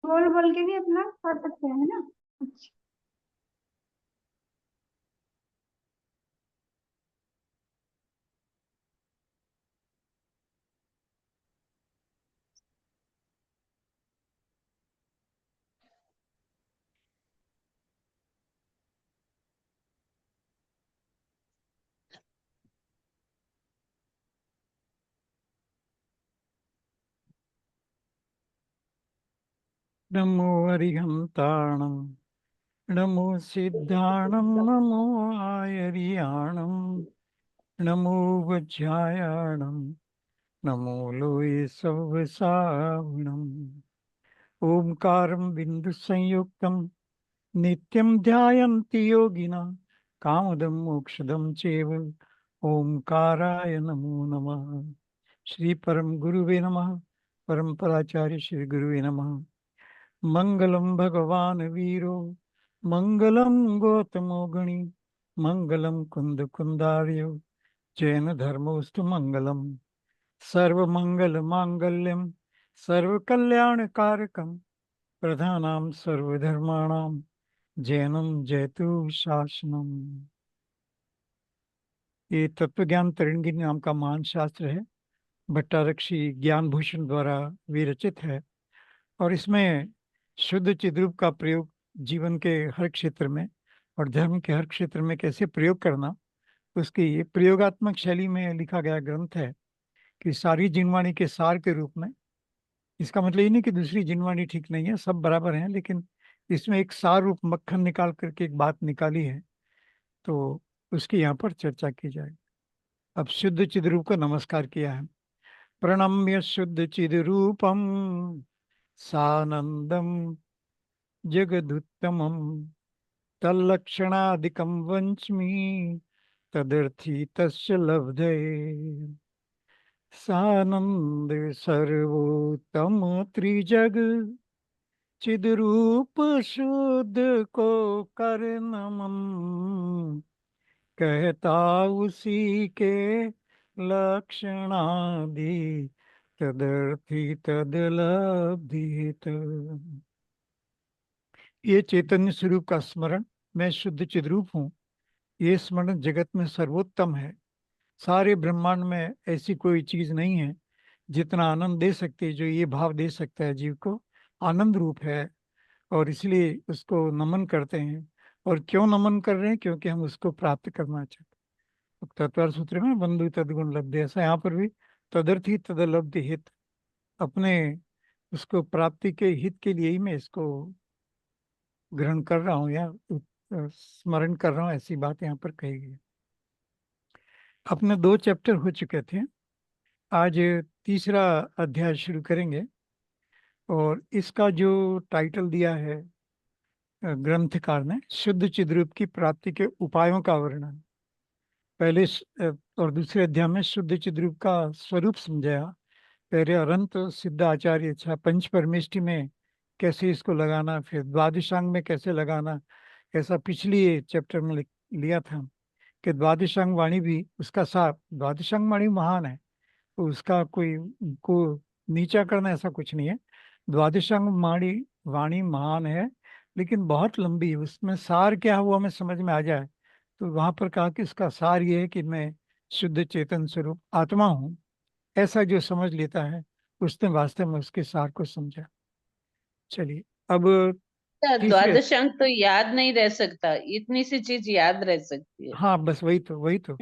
बोल बोल के भी अपना कर सकते हैं, है ना। अच्छा। नमो अरिहंताणं नमो सिद्धाणं नमो आयर्याणं नमो वज्रायाणं नमो लोये सवसाविणम् ओंकारं बिन्दुसंयुक्तं नित्यं ध्यायन्ति योगिनः कामदं मोक्षदं चैव ओंकाराय नमो नमः। श्री परम गुरुवे नमः। परम्पराचार्य श्री गुरुवे नमः। मंगलम भगवान वीरो मंगलम गौतमो गणि मंगलम कुंद कुंदार्यो जैन धर्मोस्तु मंगलम सर्व मंगल मांगल्यम सर्व कल्याण कारकम प्रधानाम सर्वधर्माणाम जैनम जयतु शासनम। ये तत्वज्ञान तरंगिणी नाम का महान शास्त्र है। भट्टारक्षी ज्ञान भूषण द्वारा विरचित है और इसमें शुद्ध चिद्रूप का प्रयोग जीवन के हर क्षेत्र में और धर्म के हर क्षेत्र में कैसे प्रयोग करना, उसकी प्रयोगात्मक शैली में लिखा गया ग्रंथ है कि सारी जिनवाणी के सार के रूप में। इसका मतलब ये नहीं कि दूसरी जिनवाणी ठीक नहीं है, सब बराबर हैं, लेकिन इसमें एक सार रूप मक्खन निकाल करके एक बात निकाली है, तो उसकी यहाँ पर चर्चा की जाए। अब शुद्ध चिद्रूप को नमस्कार किया है। प्रणम्य शुद्ध चिद्रूपम सानंदम जगदुत्तमम् तल्लक्षणादिकं वंच्मि तदर्थी तस्य लब्धये। सानंद सर्वोत्तम त्रिजग चिद्रूप शुद्ध को कर नमन कहता उसी के लक्षणादि तदर्थी तदलब्धित। ये चैतन्य स्वरूप का स्मरण, मैं शुद्ध चिद्रूप हूँ, ये स्मरण जगत में सर्वोत्तम है। सारे ब्रह्मांड में ऐसी कोई चीज नहीं है जितना आनंद दे सकती है, जो ये भाव दे सकता है जीव को। आनंद रूप है और इसलिए उसको नमन करते हैं। और क्यों नमन कर रहे हैं? क्योंकि हम उसको प्राप्त करना चाहते हैं। तो तत्वार सूत्र में बंधु तदगुण लब्धि, ऐसा यहाँ पर भी तदर्थी तदलब्धि हित, अपने उसको प्राप्ति के हित के लिए ही मैं इसको ग्रहण कर रहा हूँ या स्मरण कर रहा हूँ, ऐसी बात यहाँ पर कही गई है। अपने 2 चैप्टर हो चुके थे, आज तीसरा अध्याय शुरू करेंगे। और इसका जो टाइटल दिया है ग्रंथकार ने, शुद्ध चिद्रूप की प्राप्ति के उपायों का वर्णन। पहले और दूसरे अध्याय में शुद्ध चिद्रूप का स्वरूप समझाया। पहले अनंत सिद्ध आचार्य अच्छा पंच परमेष्टि में कैसे इसको लगाना, फिर द्वादशांग में कैसे लगाना, ऐसा पिछली चैप्टर में लिया था कि द्वादशांग वाणी भी उसका सार। द्वादशांग वाणी महान है, तो उसका कोई को नीचा करना ऐसा कुछ नहीं है। द्वादशांग वाणी वाणी महान है, लेकिन बहुत लंबी है। उसमें सार क्या है वो हमें समझ में आ जाए, तो वहां पर कहा कि इसका सार ये है कि मैं शुद्ध चेतन स्वरूप आत्मा हूँ। ऐसा जो समझ लेता है उसने वास्तव में उसके सार को समझा। चलिए अब तीसरे। द्वादश अंक तो याद नहीं रह सकता, इतनी सी चीज याद रह सकती है। हाँ बस वही तो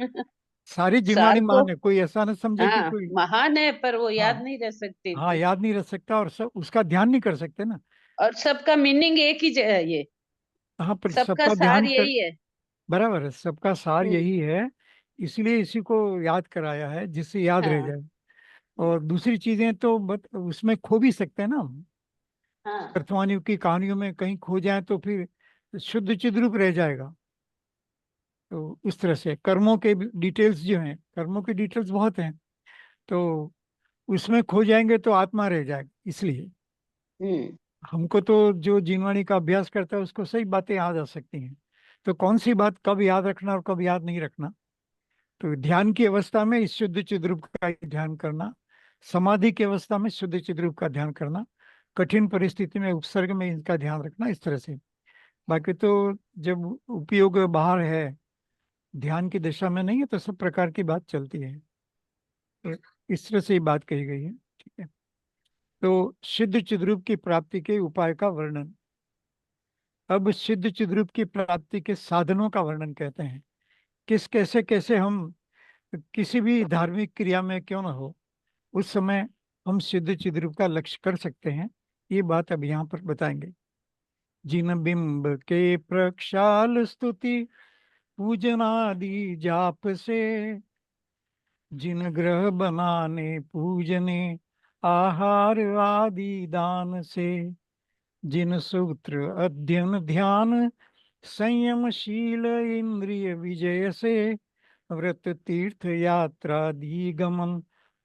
सारी जिनवाणी सार तो महान है, कोई ऐसा ना समझे कि हाँ कोई। महान है, पर वो हाँ। याद नहीं रह सकती हाँ, इतनी। याद नहीं रख सकता और सब उसका ध्यान नहीं कर सकते ना। और सबका मीनिंग एक ही है ये, हाँ, पर सबका सबका सार ध्यान कर। यही है। बराबर है, सबका सार हम्म। यही है। इसलिए इसी को याद कराया है जिससे याद रह हाँ जाए। और दूसरी चीजें तो उसमें खो भी सकते हैं ना हम। हाँ। अर्थवानियों की कहानियों में कहीं खो जाए तो फिर शुद्ध चिद्रूप रह जाएगा। तो उस तरह से कर्मों के डिटेल्स जो हैं, कर्मों की डिटेल्स बहुत हैं, तो उसमें खो जाएंगे तो आत्मा रह जाएगी। इसलिए हम्म। हमको तो जो जीववाणी का अभ्यास करता है उसको सही बातें याद आ सकती हैं। तो कौन सी बात कब याद रखना और कब याद नहीं रखना, तो ध्यान की अवस्था में इस शुद्ध चिद्रूप का ध्यान करना, समाधि की अवस्था में शुद्ध चिद्रूप का ध्यान करना, कठिन परिस्थिति में उपसर्ग में इनका ध्यान रखना इस तरह से। बाकी तो जब उपयोग बाहर है, ध्यान की दिशा में नहीं है, तो सब प्रकार की बात चलती है। तो इस तरह से ही बात कही गई है। ठीक है, तो सिद्ध चिद्रूप की प्राप्ति के उपाय का वर्णन। अब सिद्ध चिद्रूप की प्राप्ति के साधनों का वर्णन कहते हैं। किस कैसे कैसे हम किसी भी धार्मिक क्रिया में क्यों ना हो, उस समय हम सिद्ध चिद्रूप का लक्ष्य कर सकते हैं। ये बात अब यहाँ पर बताएंगे। जिन बिंब के प्रक्षाल स्तुति पूजनादि जाप से, जिन ग्रह बनाने पूजने आहार आदि दान से, जिन सूत्र अध्ययन ध्यान संयमशील इंद्रिय विजय से, व्रत तीर्थ यात्रा दी गमन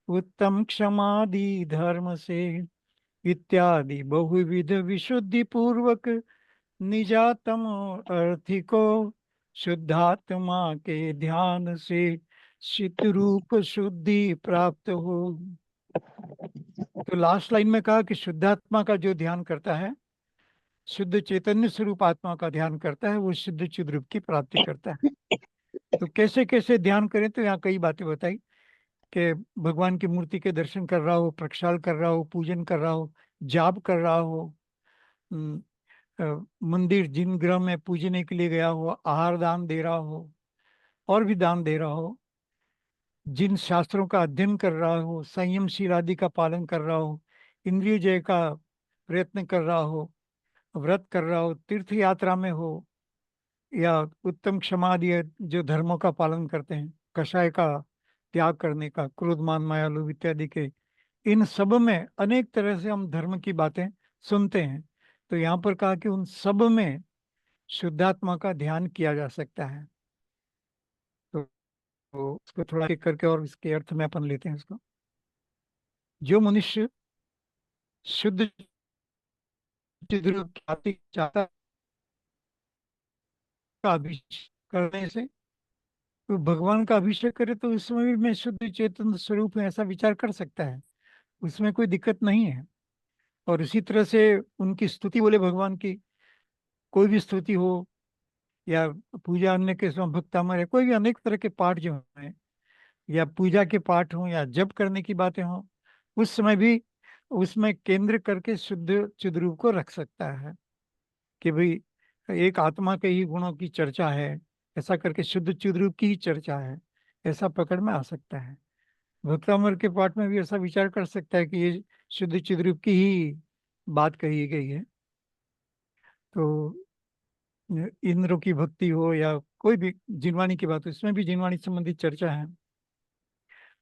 उत्तम क्षमादि धर्म से, इत्यादि बहुविध विशुद्धि पूर्वक निजातम अर्थिको शुद्धात्मा के ध्यान से चित रूप शुद्धि प्राप्त हो। तो लास्ट लाइन में कहा कि शुद्धात्मा का जो ध्यान करता है, शुद्ध चैतन्य स्वरूप आत्मा का ध्यान करता है, वो शुद्ध चिद रूप की प्राप्ति करता है। तो कैसे कैसे ध्यान करें, तो यहाँ कई बातें बताई कि भगवान की मूर्ति के दर्शन कर रहा हो, प्रक्षाल कर रहा हो, पूजन कर रहा हो, जाप कर रहा हो, मंदिर जिन ग्रह में पूजने के लिए गया हो, आहार दान दे रहा हो और भी दान दे रहा हो, जिन शास्त्रों का अध्ययन कर रहा हो, संयमशील आदि का पालन कर रहा हो, इंद्रिय जय का प्रयत्न कर रहा हो, व्रत कर रहा हो, तीर्थ यात्रा में हो, या उत्तम क्षमा आदि जो धर्मों का पालन करते हैं, कषाय का त्याग करने का, क्रोध मान माया लोभ इत्यादि के, इन सब में अनेक तरह से हम धर्म की बातें सुनते हैं। तो यहाँ पर कहा कि उन सब में शुद्धात्मा का ध्यान किया जा सकता है। तो उसको थोड़ा एक करके और इसके अर्थ में अपन लेते हैं इसको। जो मनुष्य शुद्ध चिद्रूप की प्राप्ति चाहता है, का अभिषेक करने से, तो भगवान का अभिषेक करे तो उसमें भी मैं शुद्ध चेतन स्वरूप हूं ऐसा विचार कर सकता है, उसमें कोई दिक्कत नहीं है। और इसी तरह से उनकी स्तुति बोले भगवान की, कोई भी स्तुति हो या पूजा अन्य के समय भक्तामर है, कोई भी अनेक तरह के पाठ जो हैं, या पूजा के पाठ हों या जप करने की बातें हों, उस समय भी उसमें केंद्र करके शुद्ध चिद्रूप को रख सकता है कि भाई एक आत्मा के ही गुणों की चर्चा है, ऐसा करके शुद्ध चिद्रूप की ही चर्चा है, ऐसा पकड़ में आ सकता है। भक्तामर के पाठ में भी ऐसा विचार कर सकता है कि ये शुद्ध चिद्रूप की ही बात कही गई है। तो इंद्र की भक्ति हो या कोई भी जिनवाणी की बात हो, इसमें भी जिनवाणी संबंधित चर्चा है।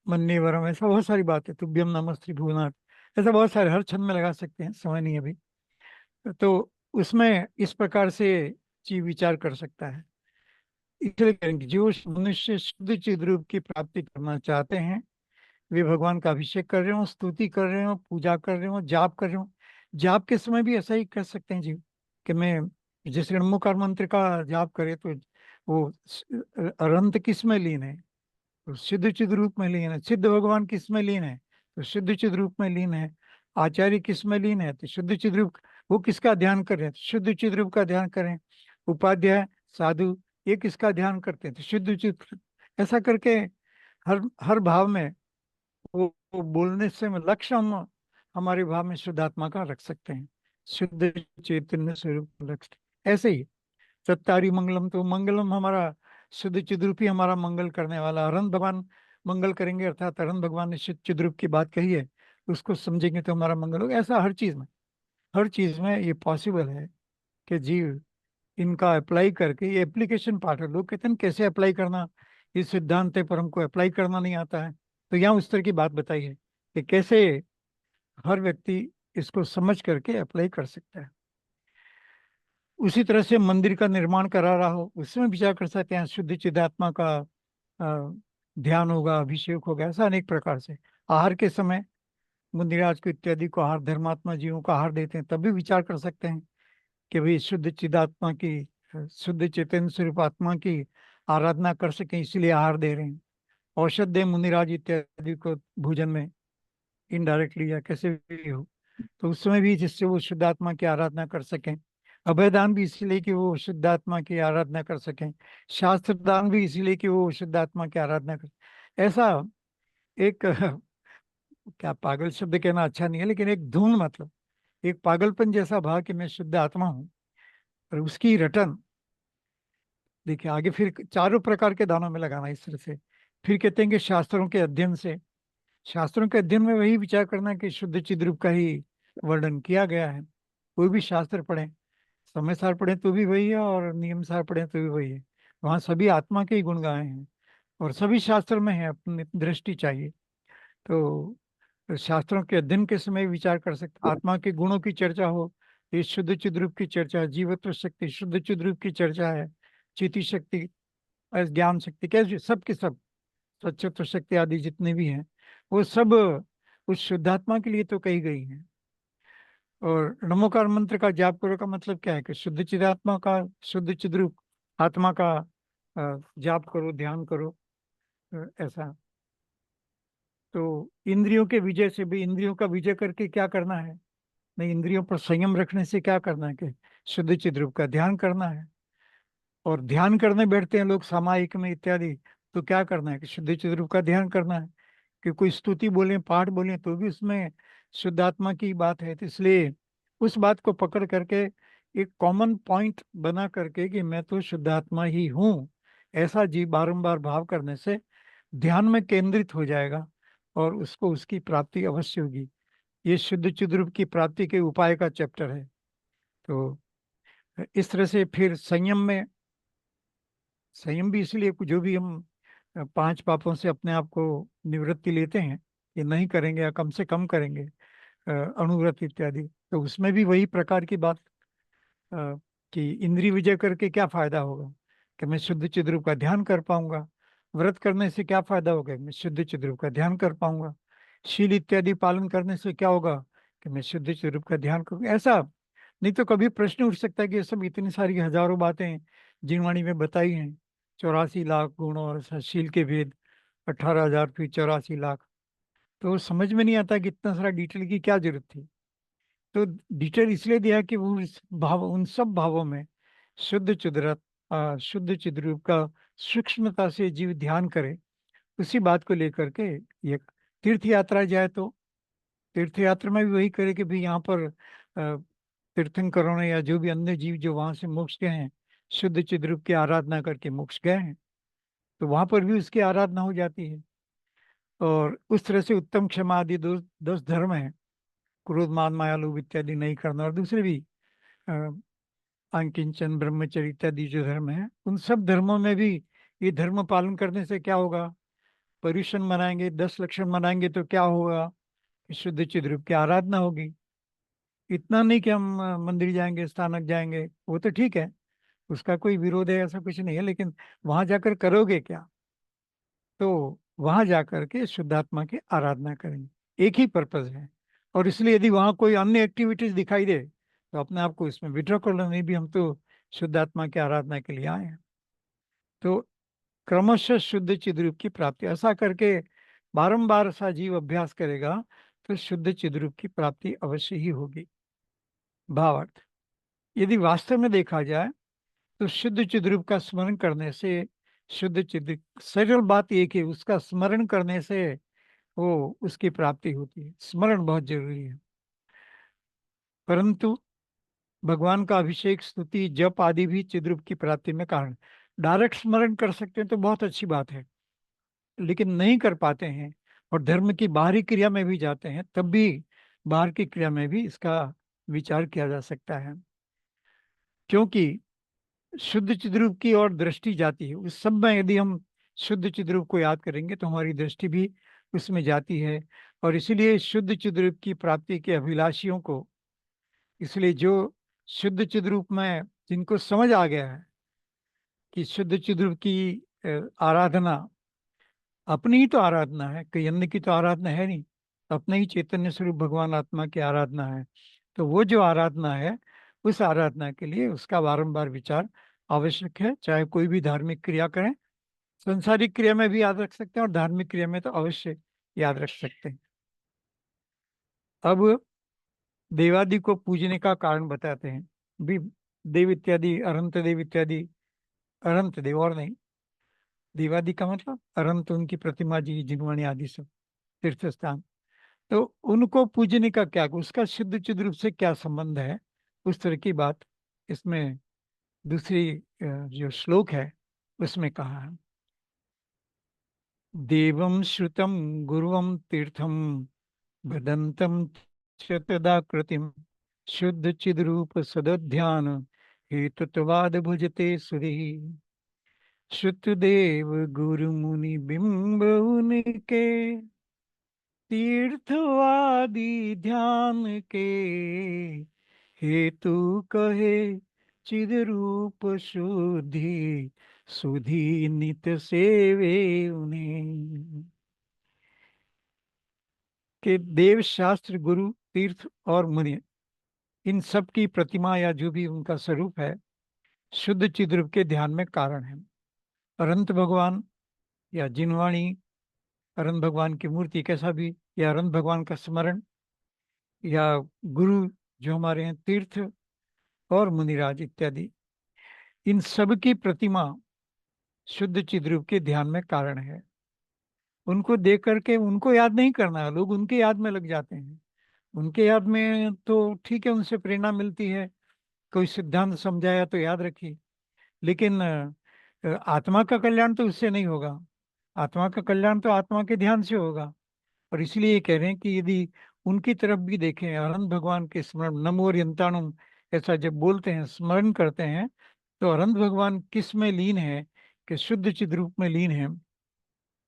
मन्ने वरम, ऐसा बहुत सारी बात है, तुभ्यम नमस्ते भुवनाथ, ऐसा बहुत सारे हर छंद में लगा सकते हैं, समय नहीं अभी। तो उसमें इस प्रकार से जीव विचार कर सकता है। इसलिए कहेंगे जो मनुष्य शुद्ध चिद रूप की प्राप्ति करना चाहते हैं, वे भगवान का अभिषेक कर रहे हो, स्तुति कर रहे हो, पूजा कर रहे हो, जाप कर रहे हो। जाप के समय भी ऐसा ही कर सकते हैं जीव कि मैं जैसे ऋणमुकार मंत्र का जाप करे तो वो अरंत किस में लीन है, तो सिद्ध चिद रूप में लीन है। सिद्ध भगवान किस में लीन है, तो सिद्ध चिद रूप में लीन है। आचार्य किस में लीन है, तो शुद्ध चिद रूप। वो किसका ध्यान कर रहे हैं, तो शुद्ध चिद रूप का ध्यान करें। उपाध्याय साधु ये किसका ध्यान करते हैं, तो शुद्ध चिद। ऐसा करके हर भाव में वो बोलने से में लक्ष्य हम हमारे भाव में शुद्धात्मा का रख सकते हैं, शुद्ध चैतन्य स्वरूप लक्ष्य। ऐसे ही सत्तारी मंगलम, तो मंगलम हमारा शुद्ध चिद्रूप ही हमारा मंगल करने वाला। अरहंत भगवान मंगल करेंगे, अर्थात अरहंत भगवान ने शुद्ध चिद्रूप की बात कही है, उसको समझेंगे तो हमारा मंगल होगा। ऐसा हर चीज में ये पॉसिबल है कि जीव इनका अप्लाई करके, ये एप्लीकेशन पार्ट है। लोग कहते हैं कैसे अप्लाई करना, ये सिद्धांत है पर हमको अप्लाई करना नहीं आता है। तो यहाँ उस तरह की बात बताई है कि कैसे हर व्यक्ति इसको समझ करके अप्लाई कर सकता है। उसी तरह से मंदिर का निर्माण करा रहा हो, उसमें विचार कर सकते हैं, शुद्ध चिदात्मा का ध्यान होगा, अभिषेक होगा, ऐसा अनेक प्रकार से। आहार के समय मुनिराज को इत्यादि को आहार, धर्मात्मा जीवों को आहार देते हैं, तब भी विचार कर सकते हैं कि भाई शुद्ध चिदात्मा की, शुद्ध चैतन्य स्वरूप आत्मा की आराधना कर सकें, इसलिए आहार दे रहे हैं। औषध दे मुनिराज इत्यादि को भोजन में, इनडायरेक्टली या कैसे भी हो, तो उस समय भी जिससे वो शुद्ध आत्मा की आराधना कर सकें। अभयदान भी इसलिए कि वो शुद्ध आत्मा की आराधना कर सकें। शास्त्र दान भी इसलिए कि वो शुद्ध आत्मा की आराधना कर। ऐसा एक क्या पागल शब्द कहना अच्छा नहीं है, लेकिन एक धुन, मतलब एक पागलपन जैसा भाव कि मैं शुद्ध आत्मा हूँ, और उसकी रटन। देखिए आगे फिर चारों प्रकार के दानों में लगाना इस तरह से। फिर कहते हैं कि शास्त्रों के अध्ययन से, शास्त्रों के अध्ययन में वही विचार करना कि शुद्ध चिद्रूप का ही वर्णन किया गया है। कोई भी शास्त्र पढ़े, समय सार पढ़े तो भी वही है, और नियम सार पढ़े तो भी वही है। वहाँ सभी आत्मा के ही गुण गाए हैं, और सभी शास्त्र में है, अपनी दृष्टि चाहिए। तो शास्त्रों के अध्ययन के समय विचार कर सकते, आत्मा के गुणों की चर्चा हो, ये शुद्ध चिद्रूप की चर्चा है। जीवत्व शक्ति शुद्ध चिद्रूप की चर्चा है। चिति शक्ति, ज्ञान शक्ति, कैसे सब के सब, स्वच्छत्व शक्ति आदि जितने भी हैं, वो सब उस शुद्धात्मा के लिए तो कही गई हैं। और नमोकार मंत्र का जाप करो का मतलब क्या है कि शुद्ध चिदात्मा का, शुद्ध चिद्रूप आत्मा का जाप करो, ध्यान करो, ऐसा। तो इंद्रियों के विजय से भी, इंद्रियों का विजय करके क्या करना है? नहीं, इंद्रियों पर संयम रखने से क्या करना है कि शुद्ध चिद्रूप का ध्यान करना है। और ध्यान करने बैठते हैं लोग सामायिक में इत्यादि, तो क्या करना है कि शुद्ध चिद्रूप का ध्यान करना है। कि कोई स्तुति बोले, पाठ बोले, तो भी उसमें शुद्धात्मा की बात है। तो इसलिए उस बात को पकड़ करके एक कॉमन पॉइंट बना करके कि मैं तो शुद्धात्मा ही हूँ, ऐसा जी बारंबार भाव करने से ध्यान में केंद्रित हो जाएगा, और उसको उसकी प्राप्ति अवश्य होगी। ये शुद्ध चिद्रूप की प्राप्ति के उपाय का चैप्टर है। तो इस तरह से फिर संयम में, संयम भी इसलिए जो भी हम पांच पापों से अपने आप को निवृत्ति लेते हैं, ये नहीं करेंगे या कम से कम करेंगे, अनुव्रत इत्यादि, तो उसमें भी वही प्रकार की बात, अ, कि इंद्रिय विजय करके क्या फायदा होगा कि मैं शुद्ध चिद्रूप का ध्यान कर पाऊंगा। व्रत करने से क्या फायदा होगा? मैं शुद्ध चिद्रूप का ध्यान कर पाऊंगा। शील इत्यादि पालन करने से क्या होगा कि मैं शुद्ध चिद्रूप का ध्यान करूंगा। ऐसा नहीं तो कभी प्रश्न उठ सकता है कि ये सब इतनी सारी हजारों बातें जिनवाणी में बताई हैं, 84 लाख गुण और शील के भेद, 18,000 फिर 84 लाख, तो समझ में नहीं आता कि इतना सारा डिटेल की क्या जरूरत थी। तो डिटेल इसलिए दिया कि वो उस भाव, उन सब भावों में शुद्ध चिद्रत, शुद्ध चिद्रूप का सूक्ष्मता से जीव ध्यान करे। उसी बात को लेकर के ये तीर्थ यात्रा जाए, तो तीर्थ यात्रा में भी वही करे कि भाई यहाँ पर तीर्थंकरों ने या जो भी अन्य जीव जो वहां से मोक्ष गए हैं, शुद्ध चिद्रूप की आराधना करके मोक्ष गए हैं, तो वहां पर भी उसकी आराधना हो जाती है। और उस तरह से उत्तम क्षमा आदि 10 धर्म है, क्रोध मान माया लोभ इत्यादि नहीं करना, और दूसरे भी अ, अंकिंचन ब्रह्मचर्य इत्यादि जो धर्म है, उन सब धर्मों में भी ये धर्म पालन करने से क्या होगा? पर्युषण मनाएंगे, 10 लक्षण मनाएंगे, तो क्या होगा? शुद्ध चिद्रूप की आराधना होगी। इतना नहीं कि हम मंदिर जाएंगे, स्थानक जाएंगे, वो तो ठीक है, उसका कोई विरोध है, ऐसा कुछ नहीं है, लेकिन वहां जाकर करोगे क्या? तो वहां जाकर के शुद्धात्मा की आराधना करेंगे, एक ही पर्पज है। और इसलिए यदि वहां कोई अन्य एक्टिविटीज दिखाई दे तो अपने आप को इसमें विड्रॉ कर लो, नहीं भी हम तो शुद्धात्मा की आराधना के लिए आए हैं। तो क्रमशः शुद्ध चिद्रूप की प्राप्ति, ऐसा करके बारंबार सा जीव अभ्यास करेगा तो शुद्ध चिद्रूप की प्राप्ति अवश्य ही होगी। भावार्थ, यदि वास्तव में देखा जाए तो शुद्ध चिद्रूप का स्मरण करने से, शुद्ध चिद्रूप, सरल बात एक है, उसका स्मरण करने से वो उसकी प्राप्ति होती है। स्मरण बहुत जरूरी है। परंतु भगवान का अभिषेक, स्तुति, जप आदि भी चिद्रूप की प्राप्ति में कारण। डायरेक्ट स्मरण कर सकते हैं तो बहुत अच्छी बात है, लेकिन नहीं कर पाते हैं और धर्म की बाहरी क्रिया में भी जाते हैं, तब भी बाहर की क्रिया में भी इसका विचार किया जा सकता है। क्योंकि शुद्ध चिद्रूप की ओर दृष्टि जाती है, उस सब में यदि हम शुद्ध चिद्रूप को याद करेंगे तो हमारी दृष्टि भी उसमें जाती है। और इसीलिए शुद्ध चिद्रूप की प्राप्ति के अभिलाषियों को, इसलिए जो शुद्ध चिद्रूप में जिनको समझ आ गया है कि शुद्ध चिद्रूप की आराधना अपनी ही तो आराधना है, कहीं अन्य की तो आराधना है नहीं, अपने ही चैतन्य स्वरूप भगवान आत्मा की आराधना है, तो वो जो आराधना है, उस आराधना के लिए उसका बारंबार विचार आवश्यक है। चाहे कोई भी धार्मिक क्रिया करें, संसारिक क्रिया में भी याद रख सकते हैं और धार्मिक क्रिया में तो अवश्य याद रख सकते हैं। अब देवादि को पूजने का कारण बताते हैं भी। देव इत्यादि, अनंत देव इत्यादि, अनंत देव और नहीं, देवादि का मतलब अनंत उनकी प्रतिमा जी, जिनवाणी आदि सब तीर्थ स्थान। तो उनको पूजने का क्या, उसका शुद्ध चिद रूप से क्या संबंध है, उस तरह की बात इसमें दूसरी जो श्लोक है उसमें कहा है। देवं श्रुतं गुरुवं तीर्थं वदन्तं च तदाकृतिं शुद्ध चिद्रूप सदध्यान हेतुत्वाद भुजते सुधि। श्रुतदेव गुरु मुनि बिंब उनके तीर्थवादी ध्यान के हेतु कहे चिद रूप शुद्धि सुधि नित सेवे उन्हें। के देव, शास्त्र, गुरु, तीर्थ और मुनि, इन सब की प्रतिमा या जो भी उनका स्वरूप है शुद्ध चिद रूप के ध्यान में कारण है। अनंत भगवान या जिनवाणी, अनंत भगवान की मूर्ति कैसा भी, या अनंत भगवान का स्मरण, या गुरु जो हमारे हैं, तीर्थ और मुनिराज इत्यादि, इन सब की प्रतिमा शुद्ध चिद्रूप के ध्यान में कारण है। उनको देख करके उनको याद नहीं करना है, लोग उनके याद में लग जाते हैं। उनके याद में तो ठीक है, उनसे प्रेरणा मिलती है, कोई सिद्धांत समझाया तो याद रखिए, लेकिन आत्मा का कल्याण तो उससे नहीं होगा। आत्मा का कल्याण तो आत्मा के ध्यान से होगा। और इसलिए ये कह रहे हैं कि यदि उनकी तरफ भी देखें, अनंत भगवान के स्मरण, नमो यंताणुम ऐसा जब बोलते हैं, स्मरण करते हैं, तो अनंत भगवान किस में लीन है, कि शुद्ध चिद रूप में लीन है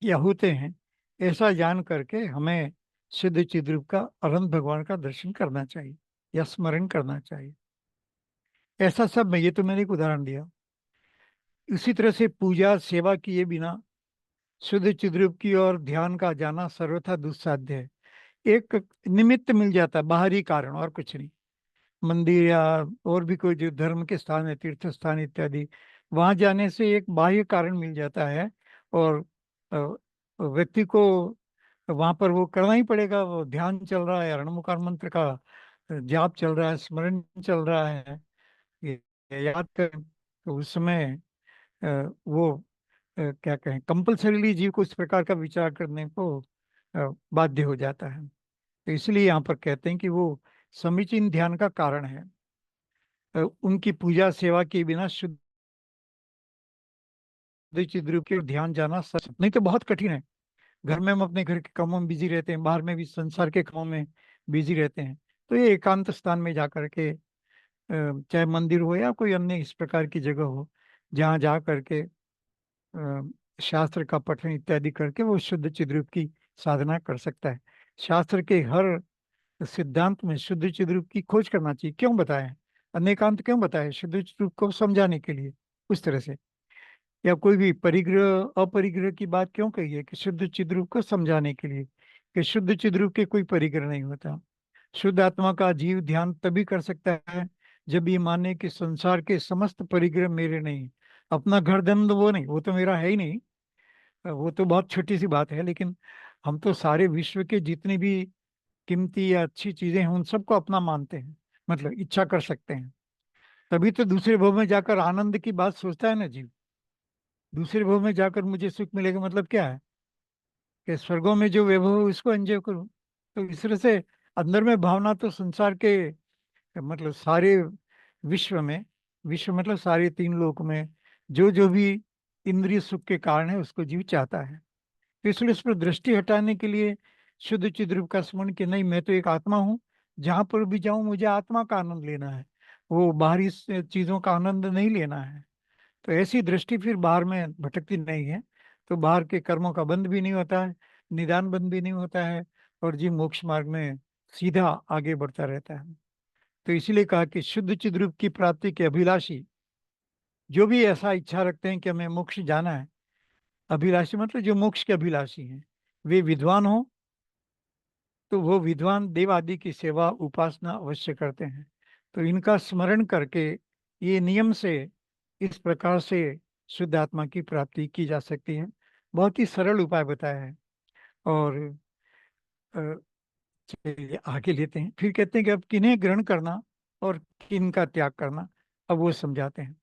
या होते हैं, ऐसा जान करके हमें शुद्ध चिद रूप का, अनंत भगवान का दर्शन करना चाहिए या स्मरण करना चाहिए। ऐसा सब में, ये तो मैंने एक उदाहरण दिया। इसी तरह से पूजा सेवा किए बिना शुद्ध चिद्रूप की ओर ध्यान का जाना सर्वथा दुस्साध्य है। एक निमित्त मिल जाता है, बाहरी कारण, और कुछ नहीं। मंदिर या और भी कोई जो धर्म के स्थान है, तीर्थ स्थान इत्यादि, वहां जाने से एक बाह्य कारण मिल जाता है, और व्यक्ति को वहां पर वो करना ही पड़ेगा। वो ध्यान चल रहा है, रणमुकार मंत्र का जाप चल रहा है, स्मरण चल रहा है, ये याद करें, तो उस समय वो क्या कहें, कंपल्सरीली जीव को इस प्रकार का विचार करने को बाध्य हो जाता है। तो इसलिए यहाँ पर कहते हैं कि वो समीचीन ध्यान का कारण है। उनकी पूजा सेवा के बिना शुद्ध चिद रूप के ध्यान जाना सच नहीं तो बहुत कठिन है। घर में हम अपने घर के कामों में बिजी रहते हैं, बाहर में भी संसार के कामों में बिजी रहते हैं। तो ये एकांत स्थान में जा करके, चाहे मंदिर हो या कोई अन्य इस प्रकार की जगह हो, जहाँ जा करके शास्त्र का पठन इत्यादि करके वो शुद्ध चिद्रूप की साधना कर सकता है। शास्त्र के हर सिद्धांत में शुद्ध चिद्रूप की खोज करना चाहिए। क्यों बताया, अनेकांत क्यों बताया, शुद्ध चिद्रूप को समझाने के लिए उस तरह से। या कोई भी परिग्रह अपरिग्रह की बात क्यों कही है, कि शुद्ध चिद्रूप को समझाने के लिए, कि शुद्ध चिद्रूप के कोई परिग्रह नहीं होता। शुद्ध आत्मा का जीव ध्यान तभी कर सकता है जब ये माने कि संसार के समस्त परिग्रह मेरे नहीं। अपना घर धन वो नहीं, वो तो मेरा है ही नहीं, वो तो बहुत छोटी सी बात है। लेकिन हम तो सारे विश्व के जितनी भी कीमती या अच्छी चीजें हैं उन सबको अपना मानते हैं, मतलब इच्छा कर सकते हैं। तभी तो दूसरे भव में जाकर आनंद की बात सोचता है ना जीव। दूसरे भव में जाकर मुझे सुख मिलेगा मतलब क्या है, कि स्वर्गों में जो वैभव है उसको एंजॉय करूं। तो इस तरह से अंदर में भावना तो संसार के, मतलब सारे विश्व में, विश्व मतलब सारे तीन लोक में जो जो भी इंद्रिय सुख के कारण है उसको जीव चाहता है। तो इसलिए उस पर दृष्टि हटाने के लिए शुद्ध चिद्रूप का स्मरण, कि नहीं मैं तो एक आत्मा हूँ, जहां पर भी जाऊं मुझे आत्मा का आनंद लेना है, वो बाहरी चीजों का आनंद नहीं लेना है। तो ऐसी दृष्टि फिर बाहर में भटकती नहीं है। तो बाहर के कर्मों का बंध भी नहीं होता है, निदान बंद भी नहीं होता है, और जीव मोक्ष मार्ग में सीधा आगे बढ़ता रहता है। तो इसीलिए कहा कि शुद्ध चिद्रूप की प्राप्ति के अभिलाषी, जो भी ऐसा इच्छा रखते हैं कि हमें मोक्ष जाना है, अभिलाषी मतलब जो मोक्ष के अभिलाषी हैं, वे विद्वान हो, तो वो विद्वान देव आदि की सेवा उपासना अवश्य करते हैं। तो इनका स्मरण करके ये नियम से, इस प्रकार से शुद्ध आत्मा की प्राप्ति की जा सकती है। बहुत ही सरल उपाय बताया है। और चलिए आगे लेते हैं। फिर कहते हैं कि अब किन्हें ग्रहण करना और किन का त्याग करना, अब वो समझाते हैं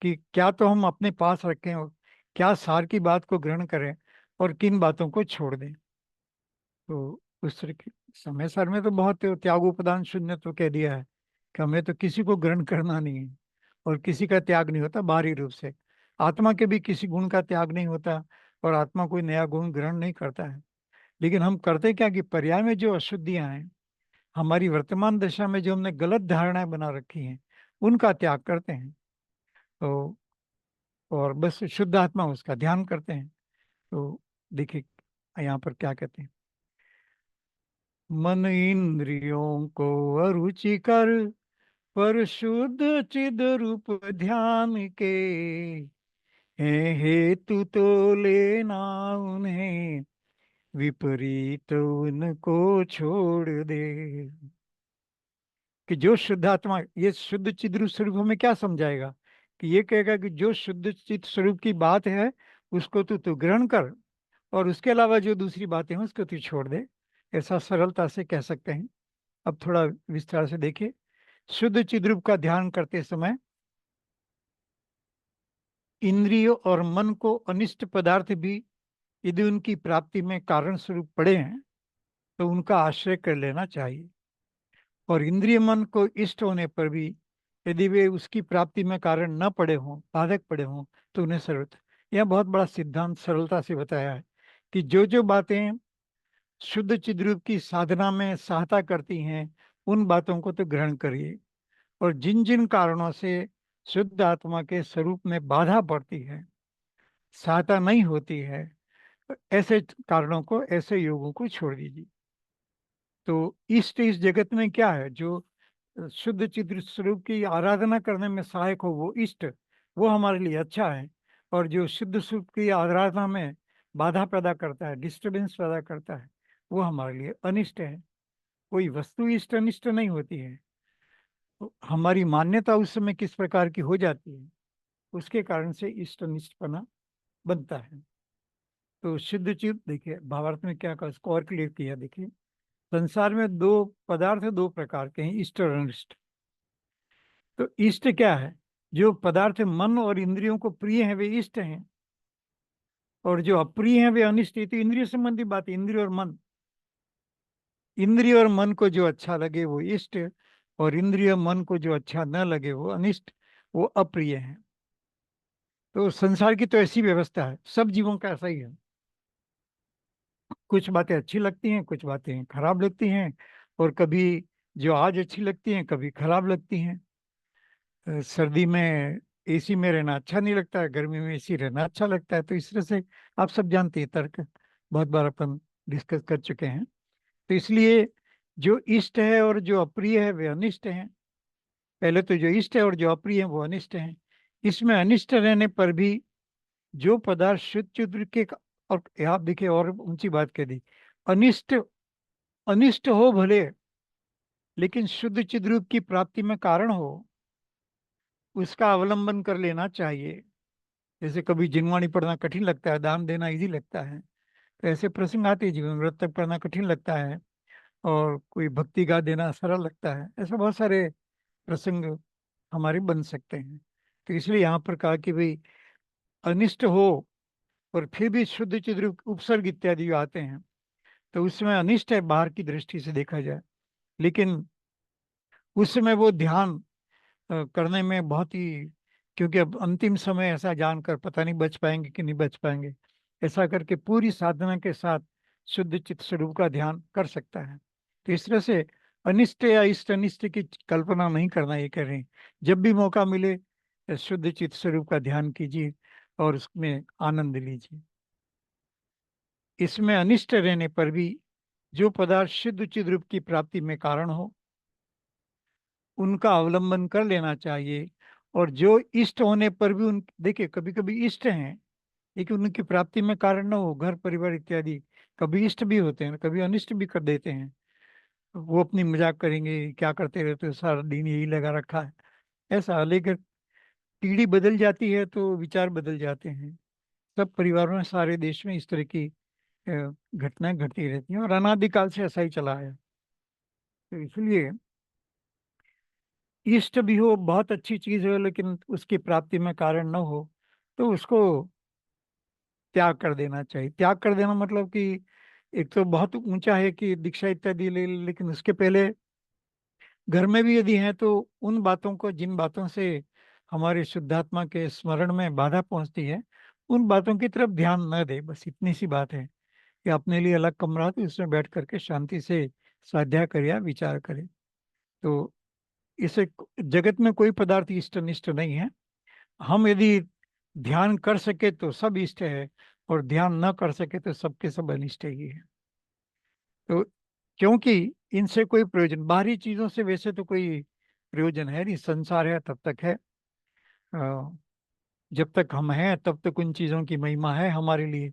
कि क्या तो हम अपने पास रखें और क्या सार की बात को ग्रहण करें और किन बातों को छोड़ दें। तो उस तरह की समय सार में तो बहुत त्यागोपदान शून्य तो कह दिया है कि हमें तो किसी को ग्रहण करना नहीं है और किसी का त्याग नहीं होता बाहरी रूप से। आत्मा के भी किसी गुण का त्याग नहीं होता और आत्मा कोई नया गुण ग्रहण नहीं करता है। लेकिन हम करते क्या कि पर्याय में जो अशुद्धियां हैं, हमारी वर्तमान दशा में जो हमने गलत धारणाएं बना रखी हैं, उनका त्याग करते हैं। तो और बस शुद्ध आत्मा उसका ध्यान करते हैं। तो देखिए यहाँ पर क्या कहते हैं, मन इंद्रियों को अरुचि कर पर शुद्ध चिद रूप ध्यान के, हे हेतु तो लेना उन्हें, विपरीत उनको छोड़ दे। कि जो शुद्ध आत्मा, ये शुद्ध चिद रूप स्वरूप हमें क्या समझाएगा कि ये कहेगा कि जो शुद्ध चिद स्वरूप की बात है उसको तू ग्रहण कर और उसके अलावा जो दूसरी बातें हैं उसको तू छोड़ दे। ऐसा सरलता से कह सकते हैं। अब थोड़ा विस्तार से देखिए। शुद्ध चिद्रूप का ध्यान करते समय इंद्रियों और मन को अनिष्ट पदार्थ भी यदि उनकी प्राप्ति में कारण स्वरूप पड़े हैं तो उनका आश्रय कर लेना चाहिए। और इंद्रिय मन को इष्ट होने पर भी यदि वे उसकी प्राप्ति में कारण न पड़े हों, बाधक पड़े हों, तो उन्हें सर्वथ। यह बहुत बड़ा सिद्धांत सरलता से बताया है कि जो बातें शुद्ध चिद्रूप की साधना में सहायता करती हैं उन बातों को तो ग्रहण करिए, और जिन जिन कारणों से शुद्ध आत्मा के स्वरूप में बाधा पड़ती है, सहायता नहीं होती है, ऐसे कारणों को, ऐसे योगों को छोड़ दीजिए। तो इष्ट इस जगत में क्या है, जो शुद्ध चित्र स्वरूप की आराधना करने में सहायक हो वो इष्ट, वो हमारे लिए अच्छा है। और जो शुद्ध स्वरूप की आराधना में बाधा पैदा करता है, डिस्टर्बेंस पैदा करता है, वो हमारे लिए अनिष्ट है। कोई वस्तु इष्ट अनिष्ट नहीं होती है, तो हमारी मान्यता उस समय किस प्रकार की हो जाती है उसके कारण से इष्ट अनिष्टपना बनता है। तो शुद्ध चित्त देखिए भावार्थ में क्या कहा, इसको और क्लियर किया। देखिए संसार में दो पदार्थ दो प्रकार के हैं, इष्ट और अनिष्ट। तो इष्ट क्या है, जो पदार्थ मन और इंद्रियों को प्रिय है वे इष्ट हैं, और जो अप्रिय है वे अनिष्ट है। तो इंद्रिय संबंधी बात, इंद्रिय और मन, इंद्रिय और मन को जो अच्छा लगे वो इष्ट, और इंद्रिय मन को जो अच्छा न लगे वो अनिष्ट, वो अप्रिय है। तो संसार की तो ऐसी व्यवस्था है, सब जीवों का ऐसा ही है। कुछ बातें अच्छी लगती हैं, कुछ बातें खराब लगती हैं, और कभी जो आज अच्छी लगती हैं कभी खराब लगती हैं। सर्दी में एसी में रहना अच्छा नहीं लगता है, गर्मी में एसी रहना अच्छा लगता है। तो इस तरह से आप सब जानते हैं, तर्क बहुत बार अपन डिस्कस कर चुके हैं। तो इसलिए जो इष्ट है और जो अप्रिय है वे अनिष्ट हैं। पहले तो जो इष्ट है और जो अप्रिय है वो अनिष्ट हैं। इसमें अनिष्ट रहने पर भी जो पदार्थ शुद्ध चिद्र के, और आप देखिए और ऊंची बात कह दी, अनिष्ट अनिष्ट हो भले, लेकिन शुद्ध चिद्रूप की प्राप्ति में कारण हो, उसका अवलंबन कर लेना चाहिए। जैसे कभी जिनवाणी पढ़ना कठिन लगता है, दान देना इजी लगता है, तो ऐसे प्रसंग आते हैं। जीवन व्रत तक पढ़ना कठिन लगता है और कोई भक्ति गा देना सरल लगता है। ऐसे बहुत सारे प्रसंग हमारे बन सकते हैं। तो इसलिए यहाँ पर कहा कि भाई अनिष्ट हो और फिर भी शुद्ध चिद्र उपसर्ग इत्यादि जो आते हैं तो उसमें अनिष्ट है बाहर की दृष्टि से देखा जाए, लेकिन उस समय वो ध्यान करने में बहुत ही, क्योंकि अब अंतिम समय ऐसा जानकर पता नहीं बच पाएंगे कि नहीं बच पाएंगे, ऐसा करके पूरी साधना के साथ शुद्ध चित्त स्वरूप का ध्यान कर सकता है। तो इस तरह से अनिष्ट या इष्ट अनिष्ट की कल्पना नहीं करना, ये कह रहे हैं। जब भी मौका मिले शुद्ध चित्त स्वरूप का ध्यान कीजिए और उसमें आनंद लीजिए। इसमें अनिष्ट रहने पर भी जो पदार्थ शुद्ध चिद रूप की प्राप्ति में कारण हो उनका अवलंबन कर लेना चाहिए। और जो इष्ट होने पर भी उन, देखिए कभी कभी इष्ट हैं लेकिन उनकी प्राप्ति में कारण न हो, घर परिवार इत्यादि, कभी इष्ट भी होते हैं कभी अनिष्ट भी कर देते हैं। वो अपनी मजाक करेंगे, क्या करते रहते हो सारा दिन यही लगा रखा है, ऐसा। लेकिन पीढ़ी बदल जाती है तो विचार बदल जाते हैं। सब परिवारों में, सारे देश में इस तरह की घटनाएं घटती रहती हैं और अनादिकाल से ऐसा ही चला है। तो इसलिए इष्ट भी हो, बहुत अच्छी चीज हो, लेकिन उसकी प्राप्ति में कारण न हो, तो उसको त्याग कर देना चाहिए। त्याग कर देना मतलब कि एक तो बहुत ऊंचा है कि दीक्षा इत्यादि ले ले, लेकिन उसके पहले घर में भी यदि है तो उन बातों को, जिन बातों से हमारे शुद्धात्मा के स्मरण में बाधा पहुंचती है, उन बातों की तरफ ध्यान न दे। बस इतनी सी बात है कि अपने लिए अलग कमरा हो तो उसमें बैठ करके शांति से स्वाध्याय करे या विचार करे। तो इसे, जगत में कोई पदार्थ इष्ट अनिष्ट नहीं है। हम यदि ध्यान कर सके तो सब इष्ट है, और ध्यान न कर सके तो सबके सब अनिष्ट ही है। तो क्योंकि इनसे कोई प्रयोजन, बाहरी चीजों से वैसे तो कोई प्रयोजन है नहीं, संसार है तब तक है। अ, जब तक हम हैं तब तक उन चीजों की महिमा है हमारे लिए।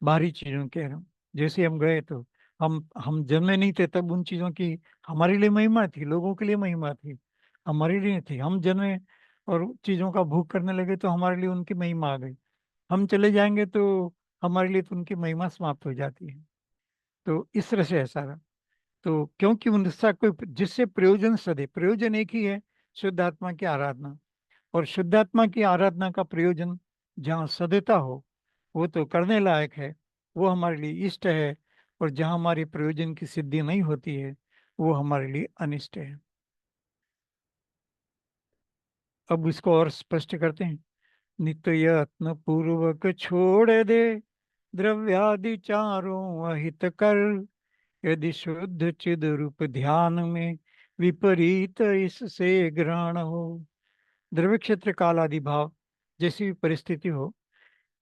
बाहरी चीजों के हम जैसे हम गए तो हम जन्मे नहीं थे तब उन चीजों की हमारे लिए महिमा थी, लोगों के लिए महिमा थी, हमारे लिए नहीं थी। हम जन्मे और चीजों का भोग करने लगे तो हमारे लिए उनकी महिमा आ गई। हम चले जाएंगे तो हमारे लिए तो उनकी महिमा समाप्त हो जाती है। तो इस तरह से ऐसा रहा। तो क्योंकि उनका कोई, जिससे प्रयोजन सदे, प्रयोजन एक ही है, शुद्ध आत्मा की आराधना। और शुद्धात्मा की आराधना का प्रयोजन जहाँ सदता हो, वो तो करने लायक है, वो हमारे लिए इष्ट है। और जहाँ हमारी प्रयोजन की सिद्धि नहीं होती है, वो हमारे लिए अनिष्ट है। अब इसको और स्पष्ट करते हैं। नित्य यत्न पूर्वक छोड़ दे द्रव्यादि चारों अहित कर, यदि शुद्ध चिद रूप ध्यान में विपरीत इससे ग्रहण हो। द्रव्य क्षेत्र काल आदि भाव जैसी भी परिस्थिति हो,